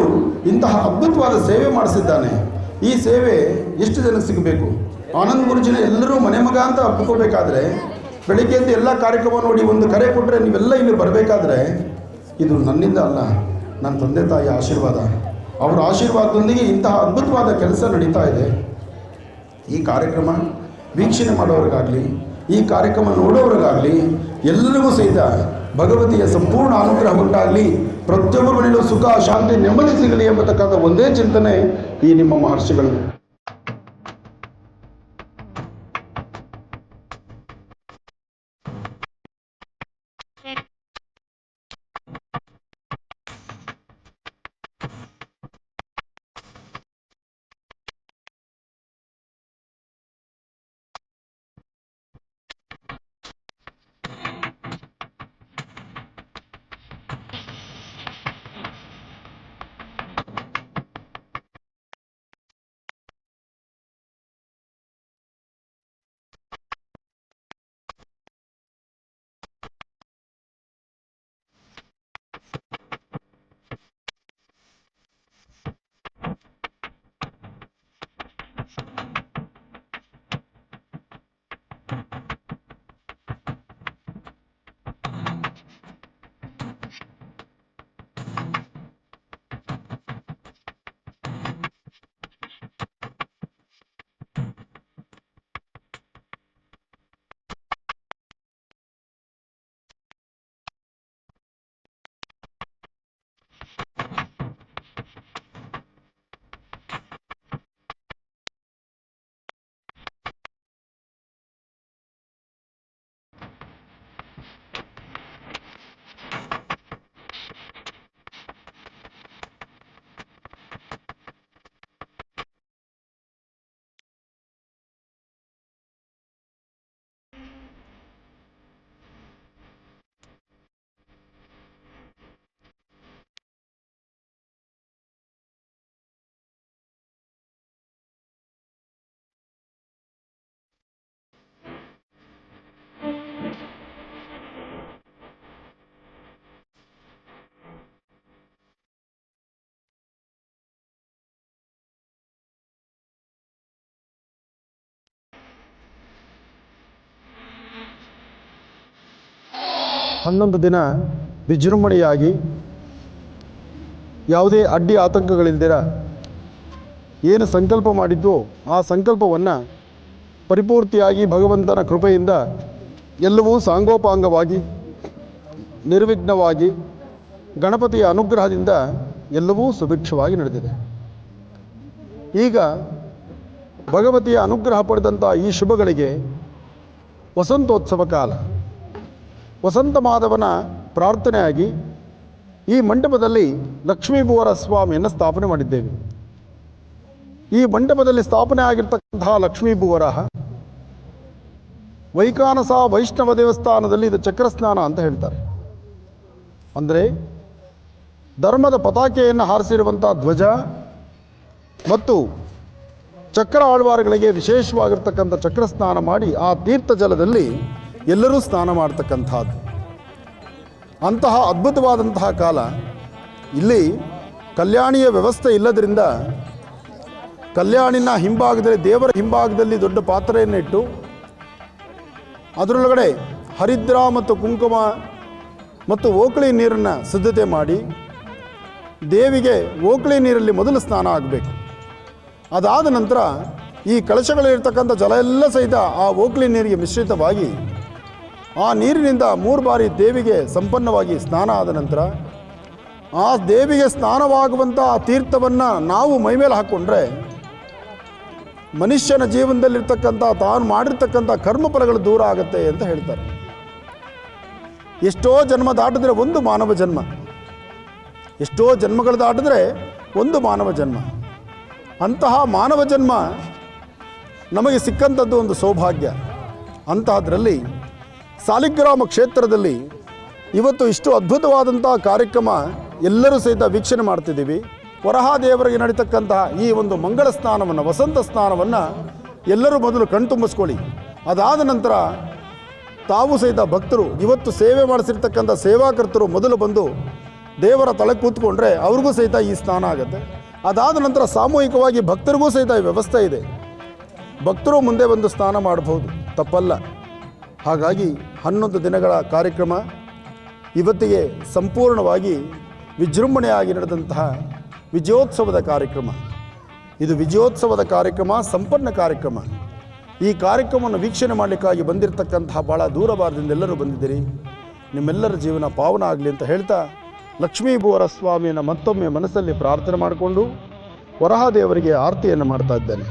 ಇಂತಹ ಅದ್ಭುತವಾದ ಸೇವೆ ಮಾಡಿಸಿದ್ದಾನೆ. ಈ ಸೇವೆ ಎಷ್ಟು ಜನಕ್ಕೆ ಸಿಗಬೇಕು? ಆನಂದ್ ಗುರುಜಿನ ಎಲ್ಲರೂ ಮನೆ ಮಗ ಅಂತ ಒಪ್ಕೋಬೇಕಾದ್ರೆ, ಬೆಳಿಗ್ಗೆಯಿಂದ ಎಲ್ಲ ಕಾರ್ಯಕ್ರಮ ನೋಡಿ ಒಂದು ಕರೆ ಕೊಟ್ಟರೆ ನೀವೆಲ್ಲ ಇಲ್ಲಿ ಬರಬೇಕಾದ್ರೆ, ಇದು ನನ್ನಿಂದ ಅಲ್ಲ, ನನ್ನ ತಂದೆ ತಾಯಿಯ ಆಶೀರ್ವಾದ. ಅವರ ಆಶೀರ್ವಾದದೊಂದಿಗೆ ಇಂತಹ ಅದ್ಭುತವಾದ ಕೆಲಸ ನಡೀತಾ ಇದೆ. ಈ ಕಾರ್ಯಕ್ರಮ ವೀಕ್ಷಣೆ ಮಾಡೋರಿಗಾಗಲಿ, ಈ ಕಾರ್ಯಕ್ರಮ ನೋಡೋರಿಗಾಗಲಿ ಎಲ್ಲರಿಗೂ ಸಹಿತ ಭಗವತಿಯ ಸಂಪೂರ್ಣ ಅನುಗ್ರಹ ಉಂಟಾಗಲಿ, ಪ್ರತಿಯೊಬ್ಬರ ಮನೆಯಲ್ಲೂ ಸುಖ ಶಾಂತಿ ನೆಮ್ಮದಿ ಸಿಗಲಿ ಎಂಬತಕ್ಕಂಥ ಒಂದೇ ಚಿಂತನೆ ಈ ನಿಮ್ಮ ಮಹರ್ಷಿಗಳು. 11 ದಿನ ವಿಜೃಂಭಣೆಯಾಗಿ ಯಾವುದೇ ಅಡ್ಡಿ ಆತಂಕಗಳಿಲ್ದಿರ ಏನು ಸಂಕಲ್ಪ ಮಾಡಿದ್ವೋ ಆ ಸಂಕಲ್ಪವನ್ನು ಪರಿಪೂರ್ತಿಯಾಗಿ ಭಗವಂತನ ಕೃಪೆಯಿಂದ ಎಲ್ಲವೂ ಸಾಂಗೋಪಾಂಗವಾಗಿ ನಿರ್ವಿಘ್ನವಾಗಿ ಗಣಪತಿಯ ಅನುಗ್ರಹದಿಂದ ಎಲ್ಲವೂ ಸುಭಿಕ್ಷವಾಗಿ ನಡೆದಿದೆ. ಈಗ ಭಗವತಿಯ ಅನುಗ್ರಹ ಪಡೆದಂಥ ಈ ಶುಭಗಳಿಗೆ ವಸಂತೋತ್ಸವ ಕಾಲ, ವಸಂತ ಮಾಧವನ ಪ್ರಾರ್ಥನೆಯಾಗಿ ಈ ಮಂಟಪದಲ್ಲಿ ಲಕ್ಷ್ಮೀಭೂವರ ಸ್ವಾಮಿಯನ್ನು ಸ್ಥಾಪನೆ ಮಾಡಿದ್ದೇವೆ. ಈ ಮಂಟಪದಲ್ಲಿ ಸ್ಥಾಪನೆ ಆಗಿರ್ತಕ್ಕಂತಹ ಲಕ್ಷ್ಮೀಭೂವರ ವೈಕಾನಸ ವೈಷ್ಣವ ದೇವಸ್ಥಾನದಲ್ಲಿ ಇದು ಚಕ್ರಸ್ನಾನ ಅಂತ ಹೇಳ್ತಾರೆ. ಅಂದರೆ ಧರ್ಮದ ಪತಾಕೆಯನ್ನು ಹಾರಿಸಿರುವಂಥ ಧ್ವಜ ಮತ್ತು ಚಕ್ರ ಆಳ್ವಾರಗಳಿಗೆ ವಿಶೇಷವಾಗಿರ್ತಕ್ಕಂಥ ಚಕ್ರಸ್ನಾನ ಮಾಡಿ ಆ ತೀರ್ಥ ಜಲದಲ್ಲಿ ಎಲ್ಲರೂ ಸ್ನಾನ ಮಾಡ್ತಕ್ಕಂಥದ್ದು. ಅಂತಹ ಅದ್ಭುತವಾದಂತಹ ಕಾಲ. ಇಲ್ಲಿ ಕಲ್ಯಾಣಿಯ ವ್ಯವಸ್ಥೆ ಇಲ್ಲದರಿಂದ ಕಲ್ಯಾಣಿನ ಹಿಂಭಾಗದಲ್ಲಿ, ದೇವರ ಹಿಂಭಾಗದಲ್ಲಿ ದೊಡ್ಡ ಪಾತ್ರೆಯನ್ನು ಇಟ್ಟು ಅದರೊಳಗಡೆ ಹರಿದ್ರ ಮತ್ತು ಕುಂಕುಮ ಮತ್ತು ಓಕಳಿ ನೀರನ್ನು ಸಿದ್ಧತೆ ಮಾಡಿ ದೇವಿಗೆ ಓಕಳಿ ನೀರಲ್ಲಿ ಮೊದಲು ಸ್ನಾನ ಆಗಬೇಕು. ಅದಾದ ನಂತರ ಈ ಕಳಶಗಳಿರ್ತಕ್ಕಂಥ ಜಲ ಎಲ್ಲ ಸಹಿತ ಆ ಓಕಳಿ ನೀರಿಗೆ ಮಿಶ್ರಿತವಾಗಿ ಆ ನೀರಿನಿಂದ 3 ಬಾರಿ ದೇವಿಗೆ ಸಂಪನ್ನವಾಗಿ ಸ್ನಾನ ಆದ ನಂತರ ಆ ದೇವಿಗೆ ಸ್ನಾನವಾಗುವಂಥ ಆ ತೀರ್ಥವನ್ನು ನಾವು ಮೈಮೇಲೆ ಹಾಕ್ಕೊಂಡ್ರೆ ಮನುಷ್ಯನ ಜೀವನದಲ್ಲಿರ್ತಕ್ಕಂಥ ತಾನು ಮಾಡಿರ್ತಕ್ಕಂಥ ಕರ್ಮಫಲಗಳು ದೂರ ಆಗುತ್ತೆ ಅಂತ ಹೇಳ್ತಾರೆ. ಎಷ್ಟೋ ಜನ್ಮ ದಾಟಿದ್ರೆ ಒಂದು ಮಾನವ ಜನ್ಮ, ಎಷ್ಟೋ ಜನ್ಮಗಳು ದಾಟಿದ್ರೆ ಒಂದು ಮಾನವ ಜನ್ಮ. ಅಂತಹ ಮಾನವ ಜನ್ಮ ನಮಗೆ ಸಿಕ್ಕಂಥದ್ದು ಒಂದು ಸೌಭಾಗ್ಯ. ಅಂತಹದ್ರಲ್ಲಿ ಸಾಲಿಗ್ರಾಮ ಕ್ಷೇತ್ರದಲ್ಲಿ ಇವತ್ತು ಇಷ್ಟು ಅದ್ಭುತವಾದಂಥ ಕಾರ್ಯಕ್ರಮ ಎಲ್ಲರೂ ಸಹಿತ ವೀಕ್ಷಣೆ ಮಾಡ್ತಿದ್ದೀವಿ. ವರಹಾದೇವರಿಗೆ ನಡೀತಕ್ಕಂತಹ ಈ ಒಂದು ಮಂಗಳ ಸ್ನಾನವನ್ನು, ವಸಂತ ಸ್ನಾನವನ್ನು ಎಲ್ಲರೂ ಮೊದಲು ಕಣ್ತುಂಬಿಸ್ಕೊಳ್ಳಿ. ಅದಾದ ನಂತರ ತಾವು ಸಹಿತ ಭಕ್ತರು ಇವತ್ತು ಸೇವೆ ಮಾಡಿಸಿರ್ತಕ್ಕಂಥ ಸೇವಾಕರ್ತರು ಮೊದಲು ಬಂದು ದೇವರ ತಲೆ ಕೂತ್ಕೊಂಡ್ರೆ ಅವ್ರಿಗೂ ಸಹಿತ ಈ ಸ್ನಾನ ಆಗುತ್ತೆ. ಅದಾದ ನಂತರ ಸಾಮೂಹಿಕವಾಗಿ ಭಕ್ತರಿಗೂ ಸಹಿತ ಈ ವ್ಯವಸ್ಥೆ ಇದೆ. ಭಕ್ತರು ಮುಂದೆ ಬಂದು ಸ್ನಾನ ಮಾಡಬಹುದು, ತಪ್ಪಲ್ಲ. ಹಾಗಾಗಿ 11 ದಿನಗಳ ಕಾರ್ಯಕ್ರಮ ಇವತ್ತಿಗೆ ಸಂಪೂರ್ಣವಾಗಿ ವಿಜೃಂಭಣೆಯಾಗಿ ನಡೆದಂತಹ ವಿಜಯೋತ್ಸವದ ಕಾರ್ಯಕ್ರಮ. ಇದು ವಿಜಯೋತ್ಸವದ ಕಾರ್ಯಕ್ರಮ, ಸಂಪನ್ನ ಕಾರ್ಯಕ್ರಮ. ಈ ಕಾರ್ಯಕ್ರಮವನ್ನು ವೀಕ್ಷಣೆ ಮಾಡಲಿಕ್ಕಾಗಿ ಬಂದಿರತಕ್ಕಂತಹ ಭಾಳ ದೂರವಾರದಿಂದ ಎಲ್ಲರೂ ಬಂದಿದ್ದೀರಿ. ನಿಮ್ಮೆಲ್ಲರ ಜೀವನ ಪಾವನ ಆಗಲಿ ಅಂತ ಹೇಳ್ತಾ ಲಕ್ಷ್ಮೀಭೂವರ ಸ್ವಾಮಿಯನ್ನು ಮತ್ತೊಮ್ಮೆ ಮನಸ್ಸಲ್ಲಿ ಪ್ರಾರ್ಥನೆ ಮಾಡಿಕೊಂಡು ವರಹಾದೇವರಿಗೆ ಆರತಿಯನ್ನು ಮಾಡ್ತಾ ಇದ್ದೇನೆ.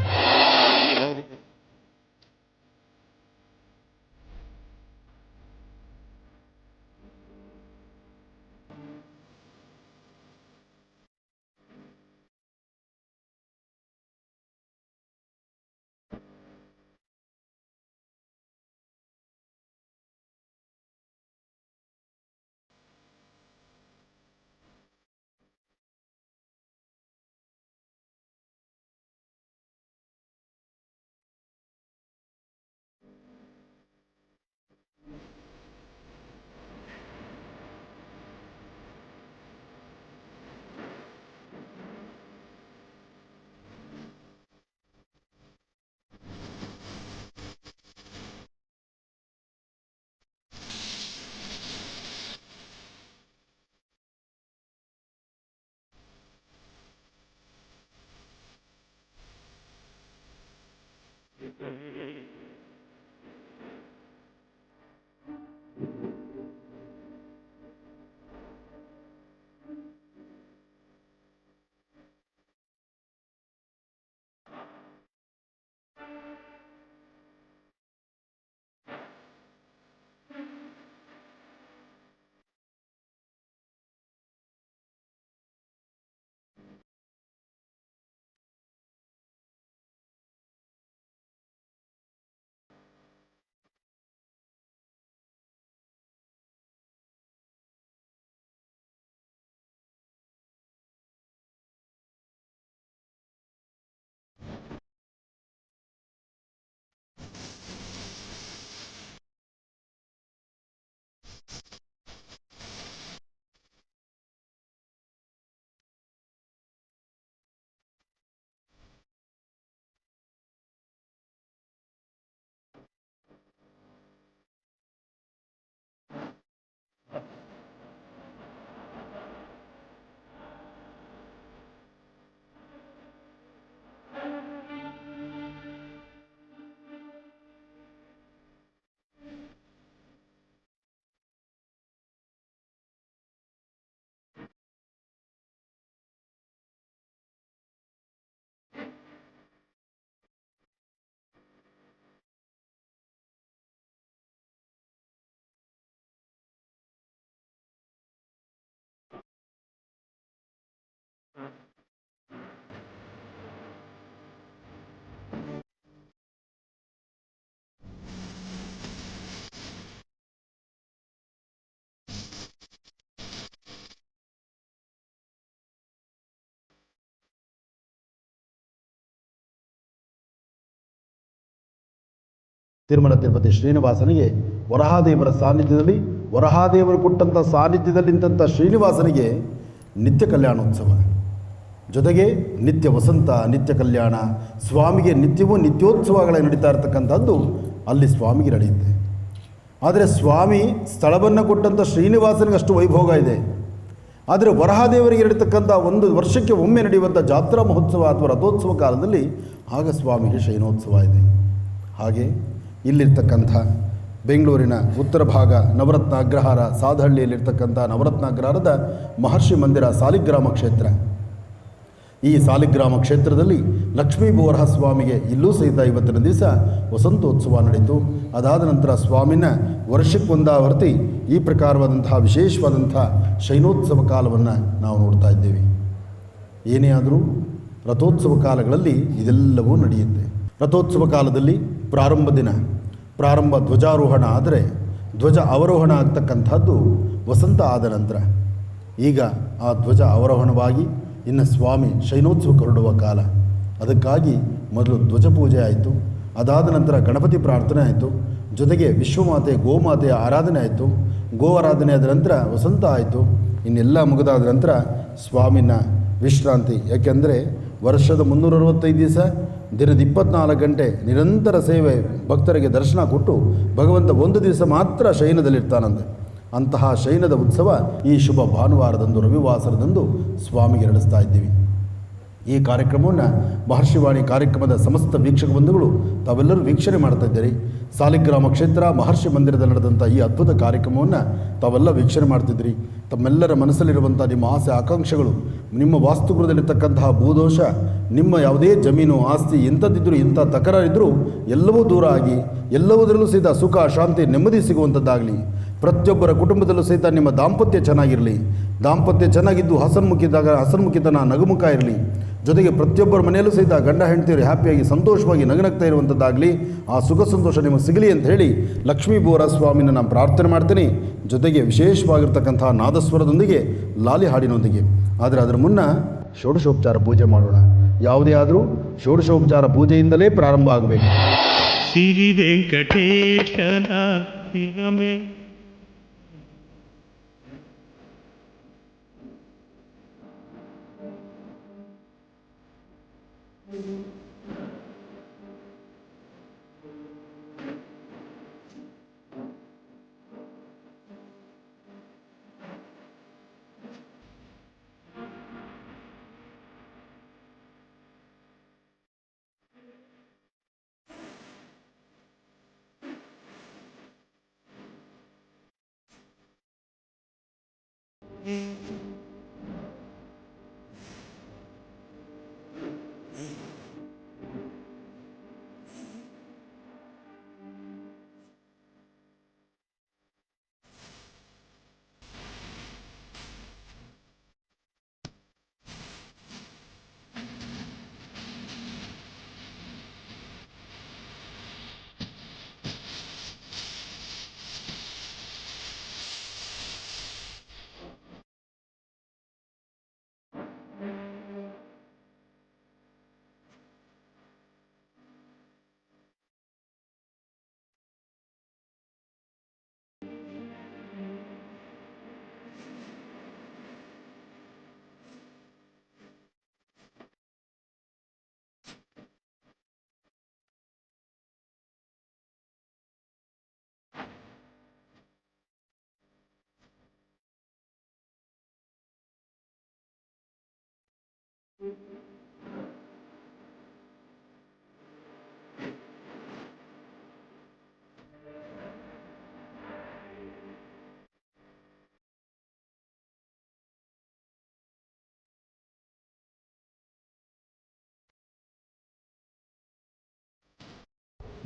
ತಿರುಮಲ ತಿರುಪತಿ ಶ್ರೀನಿವಾಸನಿಗೆ ವರಹಾದೇವರ ಸಾನ್ನಿಧ್ಯದಲ್ಲಿ, ವರಹಾದೇವರು ಕೊಟ್ಟಂಥ ಸಾನ್ನಿಧ್ಯದಲ್ಲಿ ನಿಂತಹ ಶ್ರೀನಿವಾಸನಿಗೆ ನಿತ್ಯ ಕಲ್ಯಾಣೋತ್ಸವ, ಜೊತೆಗೆ ನಿತ್ಯ ವಸಂತ, ನಿತ್ಯ ಕಲ್ಯಾಣ, ಸ್ವಾಮಿಗೆ ನಿತ್ಯವೂ ನಿತ್ಯೋತ್ಸವಗಳೇ ನಡೀತಾ ಇರತಕ್ಕಂಥದ್ದು ಅಲ್ಲಿ ಸ್ವಾಮಿಗೆ ನಡೆಯುತ್ತೆ. ಆದರೆ ಸ್ವಾಮಿ ಸ್ಥಳವನ್ನು ಕೊಟ್ಟಂಥ ಶ್ರೀನಿವಾಸನಿಗೆ ಅಷ್ಟು ವೈಭೋಗ ಇದೆ. ಆದರೆ ವರಹಾದೇವರಿಗೆ ನಡೀತಕ್ಕಂಥ ಒಂದು ವರ್ಷಕ್ಕೆ ಒಮ್ಮೆ ನಡೆಯುವಂಥ ಜಾತ್ರಾ ಮಹೋತ್ಸವ ಅಥವಾ ರಥೋತ್ಸವ ಕಾಲದಲ್ಲಿ ಆಗ ಸ್ವಾಮಿಗೆ ಶಯನೋತ್ಸವ ಇದೆ. ಹಾಗೆ ಇಲ್ಲಿರ್ತಕ್ಕಂಥ ಬೆಂಗಳೂರಿನ ಉತ್ತರ ಭಾಗ ನವರತ್ನ ಅಗ್ರಹಾರ ಸಾದಹಳ್ಳಿಯಲ್ಲಿರ್ತಕ್ಕಂಥ ನವರತ್ನ ಅಗ್ರಹಾರದ ಮಹರ್ಷಿ ಮಂದಿರ ಸಾಲಿಗ್ರಾಮ ಕ್ಷೇತ್ರ. ಈ ಸಾಲಿಗ್ರಾಮ ಕ್ಷೇತ್ರದಲ್ಲಿ ಲಕ್ಷ್ಮೀ ಬೋರಹ ಸ್ವಾಮಿಗೆ ಇಲ್ಲೂ ಸಹಿತ ಇವತ್ತಿನ ದಿವಸ ವಸಂತೋತ್ಸವ ನಡೆಯಿತು. ಅದಾದ ನಂತರ ಸ್ವಾಮಿನ ವರ್ಷಕ್ಕೊಂದಾವರ್ತಿ ಈ ಪ್ರಕಾರವಾದಂತಹ ವಿಶೇಷವಾದಂಥ ಶಯನೋತ್ಸವ ಕಾಲವನ್ನು ನಾವು ನೋಡ್ತಾ ಇದ್ದೇವೆ. ಏನೇ ಆದರೂ ರಥೋತ್ಸವ ಕಾಲಗಳಲ್ಲಿ ಇದೆಲ್ಲವೂ ನಡೆಯುತ್ತೆ. ರಥೋತ್ಸವ ಕಾಲದಲ್ಲಿ ಪ್ರಾರಂಭ ಧ್ವಜಾರೋಹಣ ಆದರೆ ಧ್ವಜ ಅವರೋಹಣ ಆಗ್ತಕ್ಕಂಥದ್ದು ವಸಂತ ಆದ ನಂತರ. ಈಗ ಆ ಧ್ವಜ ಅವರೋಹಣವಾಗಿ ಇನ್ನು ಸ್ವಾಮಿ ಶಯನೋತ್ಸವ ಹೊರಡುವ ಕಾಲ. ಅದಕ್ಕಾಗಿ ಮೊದಲು ಧ್ವಜ ಪೂಜೆ ಆಯಿತು, ಅದಾದ ನಂತರ ಗಣಪತಿ ಪ್ರಾರ್ಥನೆ ಆಯಿತು, ಜೊತೆಗೆ ವಿಶ್ವಮಾತೆ ಗೋಮಾತೆಯ ಆರಾಧನೆ ಆಯಿತು. ಗೋ ಆರಾಧನೆ ಆದ ನಂತರ ವಸಂತ ಆಯಿತು. ಇನ್ನೆಲ್ಲ ಮುಗಿದಾದ ನಂತರ ಸ್ವಾಮಿನ ವಿಶ್ರಾಂತಿ. ಯಾಕೆಂದರೆ ವರ್ಷದ 365 ದಿವಸ ದಿನದ 24 ಗಂಟೆ ನಿರಂತರ ಸೇವೆ, ಭಕ್ತರಿಗೆ ದರ್ಶನ ಕೊಟ್ಟು ಭಗವಂತ ಒಂದು ದಿವಸ ಮಾತ್ರ ಶಯನದಲ್ಲಿರ್ತಾನಂತೆ. ಅಂತಹ ಶಯನದ ಉತ್ಸವ ಈ ಶುಭ ಭಾನುವಾರದಂದು, ರವಿವಾಸರದಂದು ಸ್ವಾಮಿಗೆ ನಡೆಸ್ತಾ ಇದ್ದೀವಿ. ಈ ಕಾರ್ಯಕ್ರಮವನ್ನು ಮಹರ್ಷಿವಾಣಿ ಕಾರ್ಯಕ್ರಮದ ಸಮಸ್ತ ವೀಕ್ಷಕ ಬಂಧುಗಳು ತಾವೆಲ್ಲರೂ ವೀಕ್ಷಣೆ ಮಾಡ್ತಾ ಇದ್ದೀರಿ. ಸಾಲಿಗ್ರಾಮ ಕ್ಷೇತ್ರ ಮಹರ್ಷಿ ಮಂದಿರದಲ್ಲಿ ನಡೆದಂಥ ಈ ಅದ್ಭುತ ಕಾರ್ಯಕ್ರಮವನ್ನು ತಾವೆಲ್ಲ ವೀಕ್ಷಣೆ ಮಾಡ್ತಿದ್ದೀರಿ. ತಮ್ಮೆಲ್ಲರ ಮನಸ್ಸಲ್ಲಿರುವಂಥ ನಿಮ್ಮ ಆಸೆ ಆಕಾಂಕ್ಷೆಗಳು, ನಿಮ್ಮ ವಾಸ್ತುಗೃಹದಲ್ಲಿರ್ತಕ್ಕಂತಹ ಭೂದೋಷ, ನಿಮ್ಮ ಯಾವುದೇ ಜಮೀನು ಆಸ್ತಿ ಎಂಥದ್ದಿದ್ದರೂ, ಎಂಥ ತಕರಾರಿದ್ದರೂ ಎಲ್ಲವೂ ದೂರ ಆಗಿ ಎಲ್ಲವುದರಲ್ಲೂ ಸಹಿತ ಸುಖ ಶಾಂತಿ ನೆಮ್ಮದಿ ಸಿಗುವಂಥದ್ದಾಗಲಿ. ಪ್ರತಿಯೊಬ್ಬರ ಕುಟುಂಬದಲ್ಲೂ ಸಹಿತ ನಿಮ್ಮ ದಾಂಪತ್ಯ ಚೆನ್ನಾಗಿರಲಿ. ದಾಂಪತ್ಯ ಚೆನ್ನಾಗಿದ್ದು ಹಸನ್ಮುಖಿತನ ನಗುಮುಖ ಇರಲಿ. ಜೊತೆಗೆ ಪ್ರತಿಯೊಬ್ಬರ ಮನೆಯಲ್ಲೂ ಸಹಿತ ಗಂಡ ಹೆಂಡತಿಯರು ಹ್ಯಾಪಿಯಾಗಿ ಸಂತೋಷವಾಗಿ ನಗನಗ್ತಾ ಇರುವಂಥದ್ದಾಗಲಿ. ಆ ಸುಖ ಸಂತೋಷ ನಿಮಗೆ ಸಿಗಲಿ ಅಂತ ಹೇಳಿ ಲಕ್ಷ್ಮೀ ಬೋರ ಸ್ವಾಮಿನ ನಾನು ಪ್ರಾರ್ಥನೆ ಮಾಡ್ತೀನಿ. ಜೊತೆಗೆ ವಿಶೇಷವಾಗಿರ್ತಕ್ಕಂಥ ನಾದಸ್ವರದೊಂದಿಗೆ ಲಾಲಿ ಹಾಡಿನೊಂದಿಗೆ. ಆದರೆ ಅದರ ಮುನ್ನ ಷೋಡಶೋಪಚಾರ ಪೂಜೆ ಮಾಡೋಣ. ಯಾವುದೇ ಆದರೂ ಷೋಡಶೋಪಚಾರ ಪೂಜೆಯಿಂದಲೇ ಪ್ರಾರಂಭ ಆಗಬೇಕು. ಶ್ರೀ ವೆಂಕಟೇಶನ ನಿಗಮೆ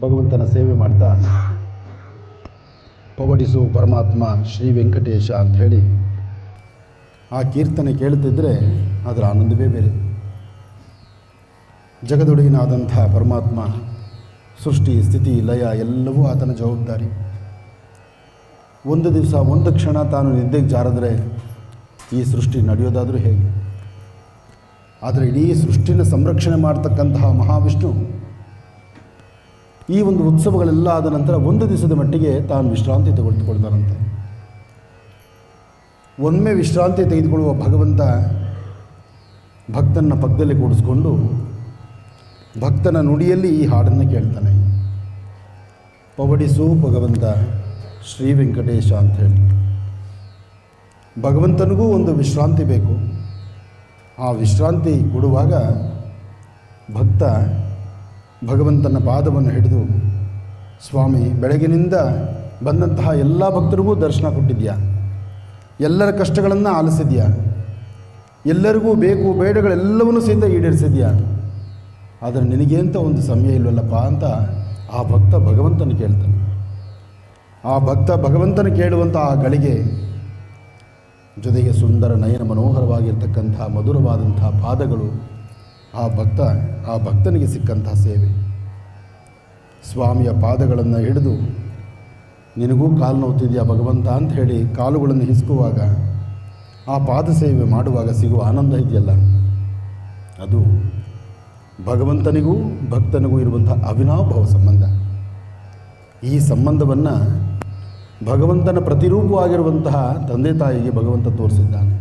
ಭಗವಂತನ ಸೇವೆ ಮಾಡ್ತಾ ಪವಡಿಸು ಪರಮಾತ್ಮ ಶ್ರೀ ವೆಂಕಟೇಶ ಅಂಥೇಳಿ ಆ ಕೀರ್ತನೆ ಕೇಳ್ತಿದ್ರೆ ಅದರ ಆನಂದವೇ ಬೇರೆ. ಜಗದೊಡಗಿನಾದಂಥ ಪರಮಾತ್ಮ ಸೃಷ್ಟಿ ಸ್ಥಿತಿ ಲಯ ಎಲ್ಲವೂ ಆತನ ಜವಾಬ್ದಾರಿ. ಒಂದು ದಿವಸ ಒಂದು ಕ್ಷಣ ತಾನು ನಿದ್ದೆಗೆ ಜಾರಿದ್ರೆ ಈ ಸೃಷ್ಟಿ ನಡೆಯೋದಾದರೂ ಹೇಗೆ? ಆದರೆ ಇಡೀ ಸೃಷ್ಟಿನ ಸಂರಕ್ಷಣೆ ಮಾಡ್ತಕ್ಕಂತಹ ಮಹಾವಿಷ್ಣು ಈ ಒಂದು ಉತ್ಸವಗಳೆಲ್ಲ ಆದ ನಂತರ ಒಂದು ದಿವಸದ ಮಟ್ಟಿಗೆ ತಾನು ವಿಶ್ರಾಂತಿ ತೆಗೆದುಕೊಳ್ತಾರಂತೆ. ಒಮ್ಮೆ ವಿಶ್ರಾಂತಿ ತೆಗೆದುಕೊಳ್ಳುವ ಭಗವಂತ ಭಕ್ತನ ಪಕ್ಕದಲ್ಲಿ ಕೂಡಿಸ್ಕೊಂಡು ಭಕ್ತನ ನುಡಿಯಲ್ಲಿ ಈ ಹಾಡನ್ನು ಕೇಳ್ತಾನೆ. ಪವಡಿಸು ಭಗವಂತ ಶ್ರೀ ವೆಂಕಟೇಶ ಅಂಥೇಳಿ. ಭಗವಂತನಿಗೂ ಒಂದು ವಿಶ್ರಾಂತಿ ಬೇಕು. ಆ ವಿಶ್ರಾಂತಿ ಕೊಡುವಾಗ ಭಕ್ತ ಭಗವಂತನ ಪಾದವನ್ನು ಹಿಡಿದು, ಸ್ವಾಮಿ, ಬೆಳಗಿನಿಂದ ಬಂದಂತಹ ಎಲ್ಲ ಭಕ್ತರಿಗೂ ದರ್ಶನ ಕೊಟ್ಟಿದ್ಯಾ, ಎಲ್ಲರ ಕಷ್ಟಗಳನ್ನು ಆಲಿಸಿದ್ಯಾ, ಎಲ್ಲರಿಗೂ ಬೇಕು ಬೇಡಗಳೆಲ್ಲವನ್ನೂ ಸಹಿತ ಈಡೇರಿಸಿದ್ಯಾ, ಆದರೆ ನಿನಗೆ ಅಂತ ಒಂದು ಸಮಯ ಇಲ್ವಲ್ಲಪ್ಪ ಅಂತ ಆ ಭಕ್ತ ಭಗವಂತನ ಕೇಳ್ತಾನೆ. ಆ ಭಕ್ತ ಭಗವಂತನ ಕೇಳುವಂಥ ಆ ಗಳಿಗೆ ಜೊತೆಗೆ ಸುಂದರ ನಯನ ಮನೋಹರವಾಗಿರ್ತಕ್ಕಂಥ ಮಧುರವಾದಂಥ ಪಾದಗಳು ಆ ಭಕ್ತನಿಗೆ ಸಿಕ್ಕಂಥ ಸೇವೆ. ಸ್ವಾಮಿಯ ಪಾದಗಳನ್ನು ಹಿಡಿದು, ನಿನಗೂ ಕಾಲು ನೋವ್ತಿದೆಯಾ ಭಗವಂತ ಅಂತ ಹೇಳಿ ಕಾಲುಗಳನ್ನು ಹಿಸುಕುವಾಗ, ಆ ಪಾದ ಸೇವೆ ಮಾಡುವಾಗ ಸಿಗುವ ಆನಂದ ಇದೆಯಲ್ಲ, ಅದು ಭಗವಂತನಿಗೂ ಭಕ್ತನಿಗೂ ಇರುವಂಥ ಅವಿನಾಭಾವ ಸಂಬಂಧ. ಈ ಸಂಬಂಧವನ್ನು ಭಗವಂತನ ಪ್ರತಿರೂಪವಾಗಿರುವಂತಹ ತಂದೆ ತಾಯಿಗೆ ಭಗವಂತ ತೋರಿಸಿದ್ದಾನೆ.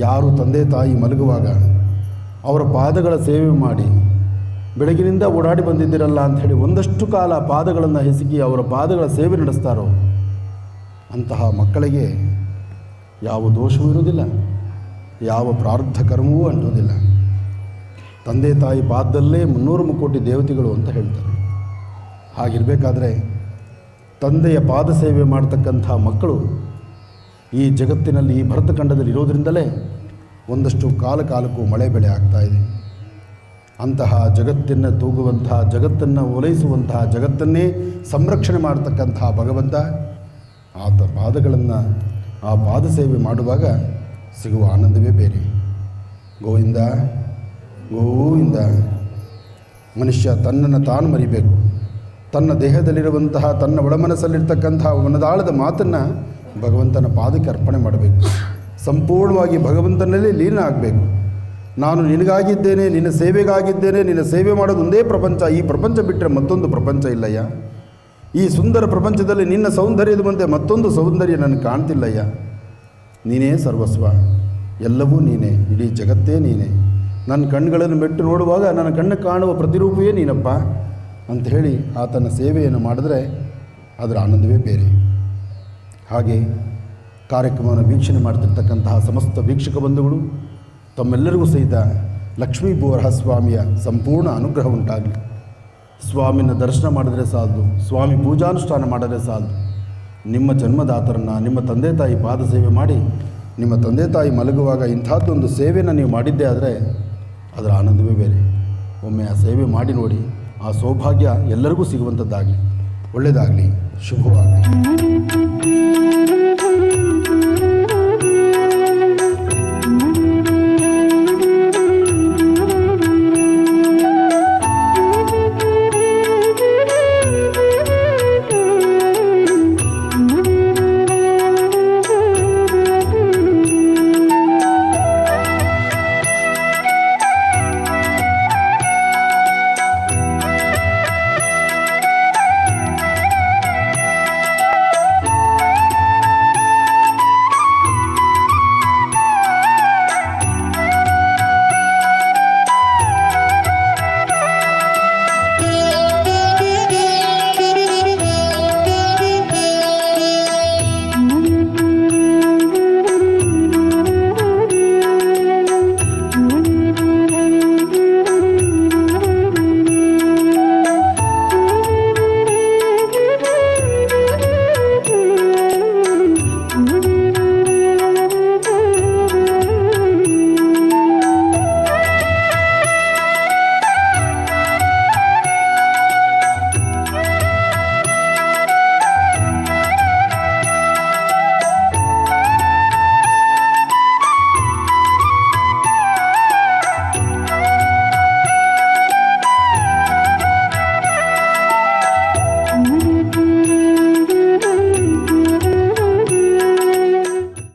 ಯಾರು ತಂದೆ ತಾಯಿ ಮಲಗುವಾಗ ಅವರ ಪಾದಗಳ ಸೇವೆ ಮಾಡಿ ಬೆಳಗಿನಿಂದ ಓಡಾಡಿ ಬಂದಿದ್ದೀರಲ್ಲ ಅಂಥೇಳಿ ಒಂದಷ್ಟು ಕಾಲ ಪಾದಗಳನ್ನು ಹಿಸುಕಿ ಅವರ ಪಾದಗಳ ಸೇವೆ ನಡೆಸ್ತಾರೋ ಅಂತಹ ಮಕ್ಕಳಿಗೆ ಯಾವ ದೋಷವೂ ಇರುವುದಿಲ್ಲ, ಯಾವ ಪ್ರಾರಬ್ಧ ಕರ್ಮವೂ ಅಂಟುವುದಿಲ್ಲ. ತಂದೆ ತಾಯಿ ಪಾದದಲ್ಲೇ 300 ಮುಕ್ಕೋಟಿ ದೇವತೆಗಳು ಅಂತ ಹೇಳ್ತಾರೆ. ಹಾಗಿರಬೇಕಾದ್ರೆ ತಂದೆಯ ಪಾದ ಸೇವೆ ಮಾಡ್ತಕ್ಕಂಥ ಮಕ್ಕಳು ಈ ಜಗತ್ತಿನಲ್ಲಿ, ಈ ಭರತಖಂಡದಲ್ಲಿ ಇರೋದರಿಂದಲೇ ಒಂದಷ್ಟು ಕಾಲಕ್ಕೂ ಮಳೆ ಬೆಳೆ ಆಗ್ತಾಯಿದೆ. ಅಂತಹ ಜಗತ್ತನ್ನು ತೂಗುವಂತಹ, ಜಗತ್ತನ್ನು ಓಲೈಸುವಂತಹ, ಜಗತ್ತನ್ನೇ ಸಂರಕ್ಷಣೆ ಮಾಡತಕ್ಕಂತಹ ಭಗವಂತ ಆತ ಪಾದಗಳನ್ನು, ಆ ಪಾದ ಸೇವೆ ಮಾಡುವಾಗ ಸಿಗುವ ಆನಂದವೇ ಬೇರೆ. ಗೋವಿಂದ ಗೋವಿಂದ. ಮನುಷ್ಯ ತನ್ನನ್ನು ತಾನು ಮರಿಬೇಕು. ತನ್ನ ದೇಹದಲ್ಲಿರುವಂತಹ, ತನ್ನ ಒಳಮನಸ್ಸಲ್ಲಿರ್ತಕ್ಕಂತಹ ಮನದಾಳದ ಮಾತನ್ನು ಭಗವಂತನ ಪಾದಕ್ಕೆ ಅರ್ಪಣೆ ಮಾಡಬೇಕು. ಸಂಪೂರ್ಣವಾಗಿ ಭಗವಂತನಲ್ಲಿ ಲೀನ ಆಗಬೇಕು. ನಾನು ನಿನಗಾಗಿದ್ದೇನೆ, ನಿನ್ನ ಸೇವೆಗಾಗಿದ್ದೇನೆ, ನಿನ್ನ ಸೇವೆ ಮಾಡೋದು ಒಂದೇ ಪ್ರಪಂಚ, ಈ ಪ್ರಪಂಚ ಬಿಟ್ಟರೆ ಮತ್ತೊಂದು ಪ್ರಪಂಚ ಇಲ್ಲಯ್ಯ. ಈ ಸುಂದರ ಪ್ರಪಂಚದಲ್ಲಿ ನಿನ್ನ ಸೌಂದರ್ಯದ ಮುಂದೆ ಮತ್ತೊಂದು ಸೌಂದರ್ಯ ನನಗೆ ಕಾಣ್ತಿಲ್ಲಯ್ಯ. ನೀನೇ ಸರ್ವಸ್ವ, ಎಲ್ಲವೂ ನೀನೇ, ಇಡೀ ಜಗತ್ತೇ ನೀನೇ. ನನ್ನ ಕಣ್ಣುಗಳನ್ನು ಮೆಟ್ಟು ನೋಡುವಾಗ ನನ್ನ ಕಣ್ಣು ಕಾಣುವ ಪ್ರತಿರೂಪವೇ ನೀನಪ್ಪ ಅಂತ ಹೇಳಿ ಆತನ ಸೇವೆಯನ್ನು ಮಾಡಿದ್ರೆ ಅದರ ಆನಂದವೇ ಬೇರೆ. ಹಾಗೆ ಕಾರ್ಯಕ್ರಮವನ್ನು ವೀಕ್ಷಣೆ ಮಾಡ್ತಿರ್ತಕ್ಕಂತಹ ಸಮಸ್ತ ವೀಕ್ಷಕ ಬಂಧುಗಳು ತಮ್ಮೆಲ್ಲರಿಗೂ ಸಹಿತ ಲಕ್ಷ್ಮೀ ಭೂವರಹ ಸ್ವಾಮಿಯ ಸಂಪೂರ್ಣ ಅನುಗ್ರಹ ಉಂಟಾಗಲಿ. ಸ್ವಾಮಿನ ದರ್ಶನ ಮಾಡಿದರೆ ಸಾಲದು, ಸ್ವಾಮಿ ಪೂಜಾನುಷ್ಠಾನ ಮಾಡಿದರೆ ಸಾಲದು. ನಿಮ್ಮ ಜನ್ಮದಾತರನ್ನು, ನಿಮ್ಮ ತಂದೆ ತಾಯಿ ಪಾದ ಸೇವೆ ಮಾಡಿ, ನಿಮ್ಮ ತಂದೆ ತಾಯಿ ಮಲಗುವಾಗ ಇಂಥದ್ದೊಂದು ಸೇವೆಯನ್ನು ನೀವು ಮಾಡಿದ್ದೇ ಆದರೆ ಅದರ ಆನಂದವೇ ಬೇರೆ. ಒಮ್ಮೆ ಆ ಸೇವೆ ಮಾಡಿ ನೋಡಿ, ಆ ಸೌಭಾಗ್ಯ ಎಲ್ಲರಿಗೂ ಸಿಗುವಂಥದ್ದಾಗಲಿ. ಒಳ್ಳೆಯದಾಗಲಿ, ಶುಭವಾಗಲಿ.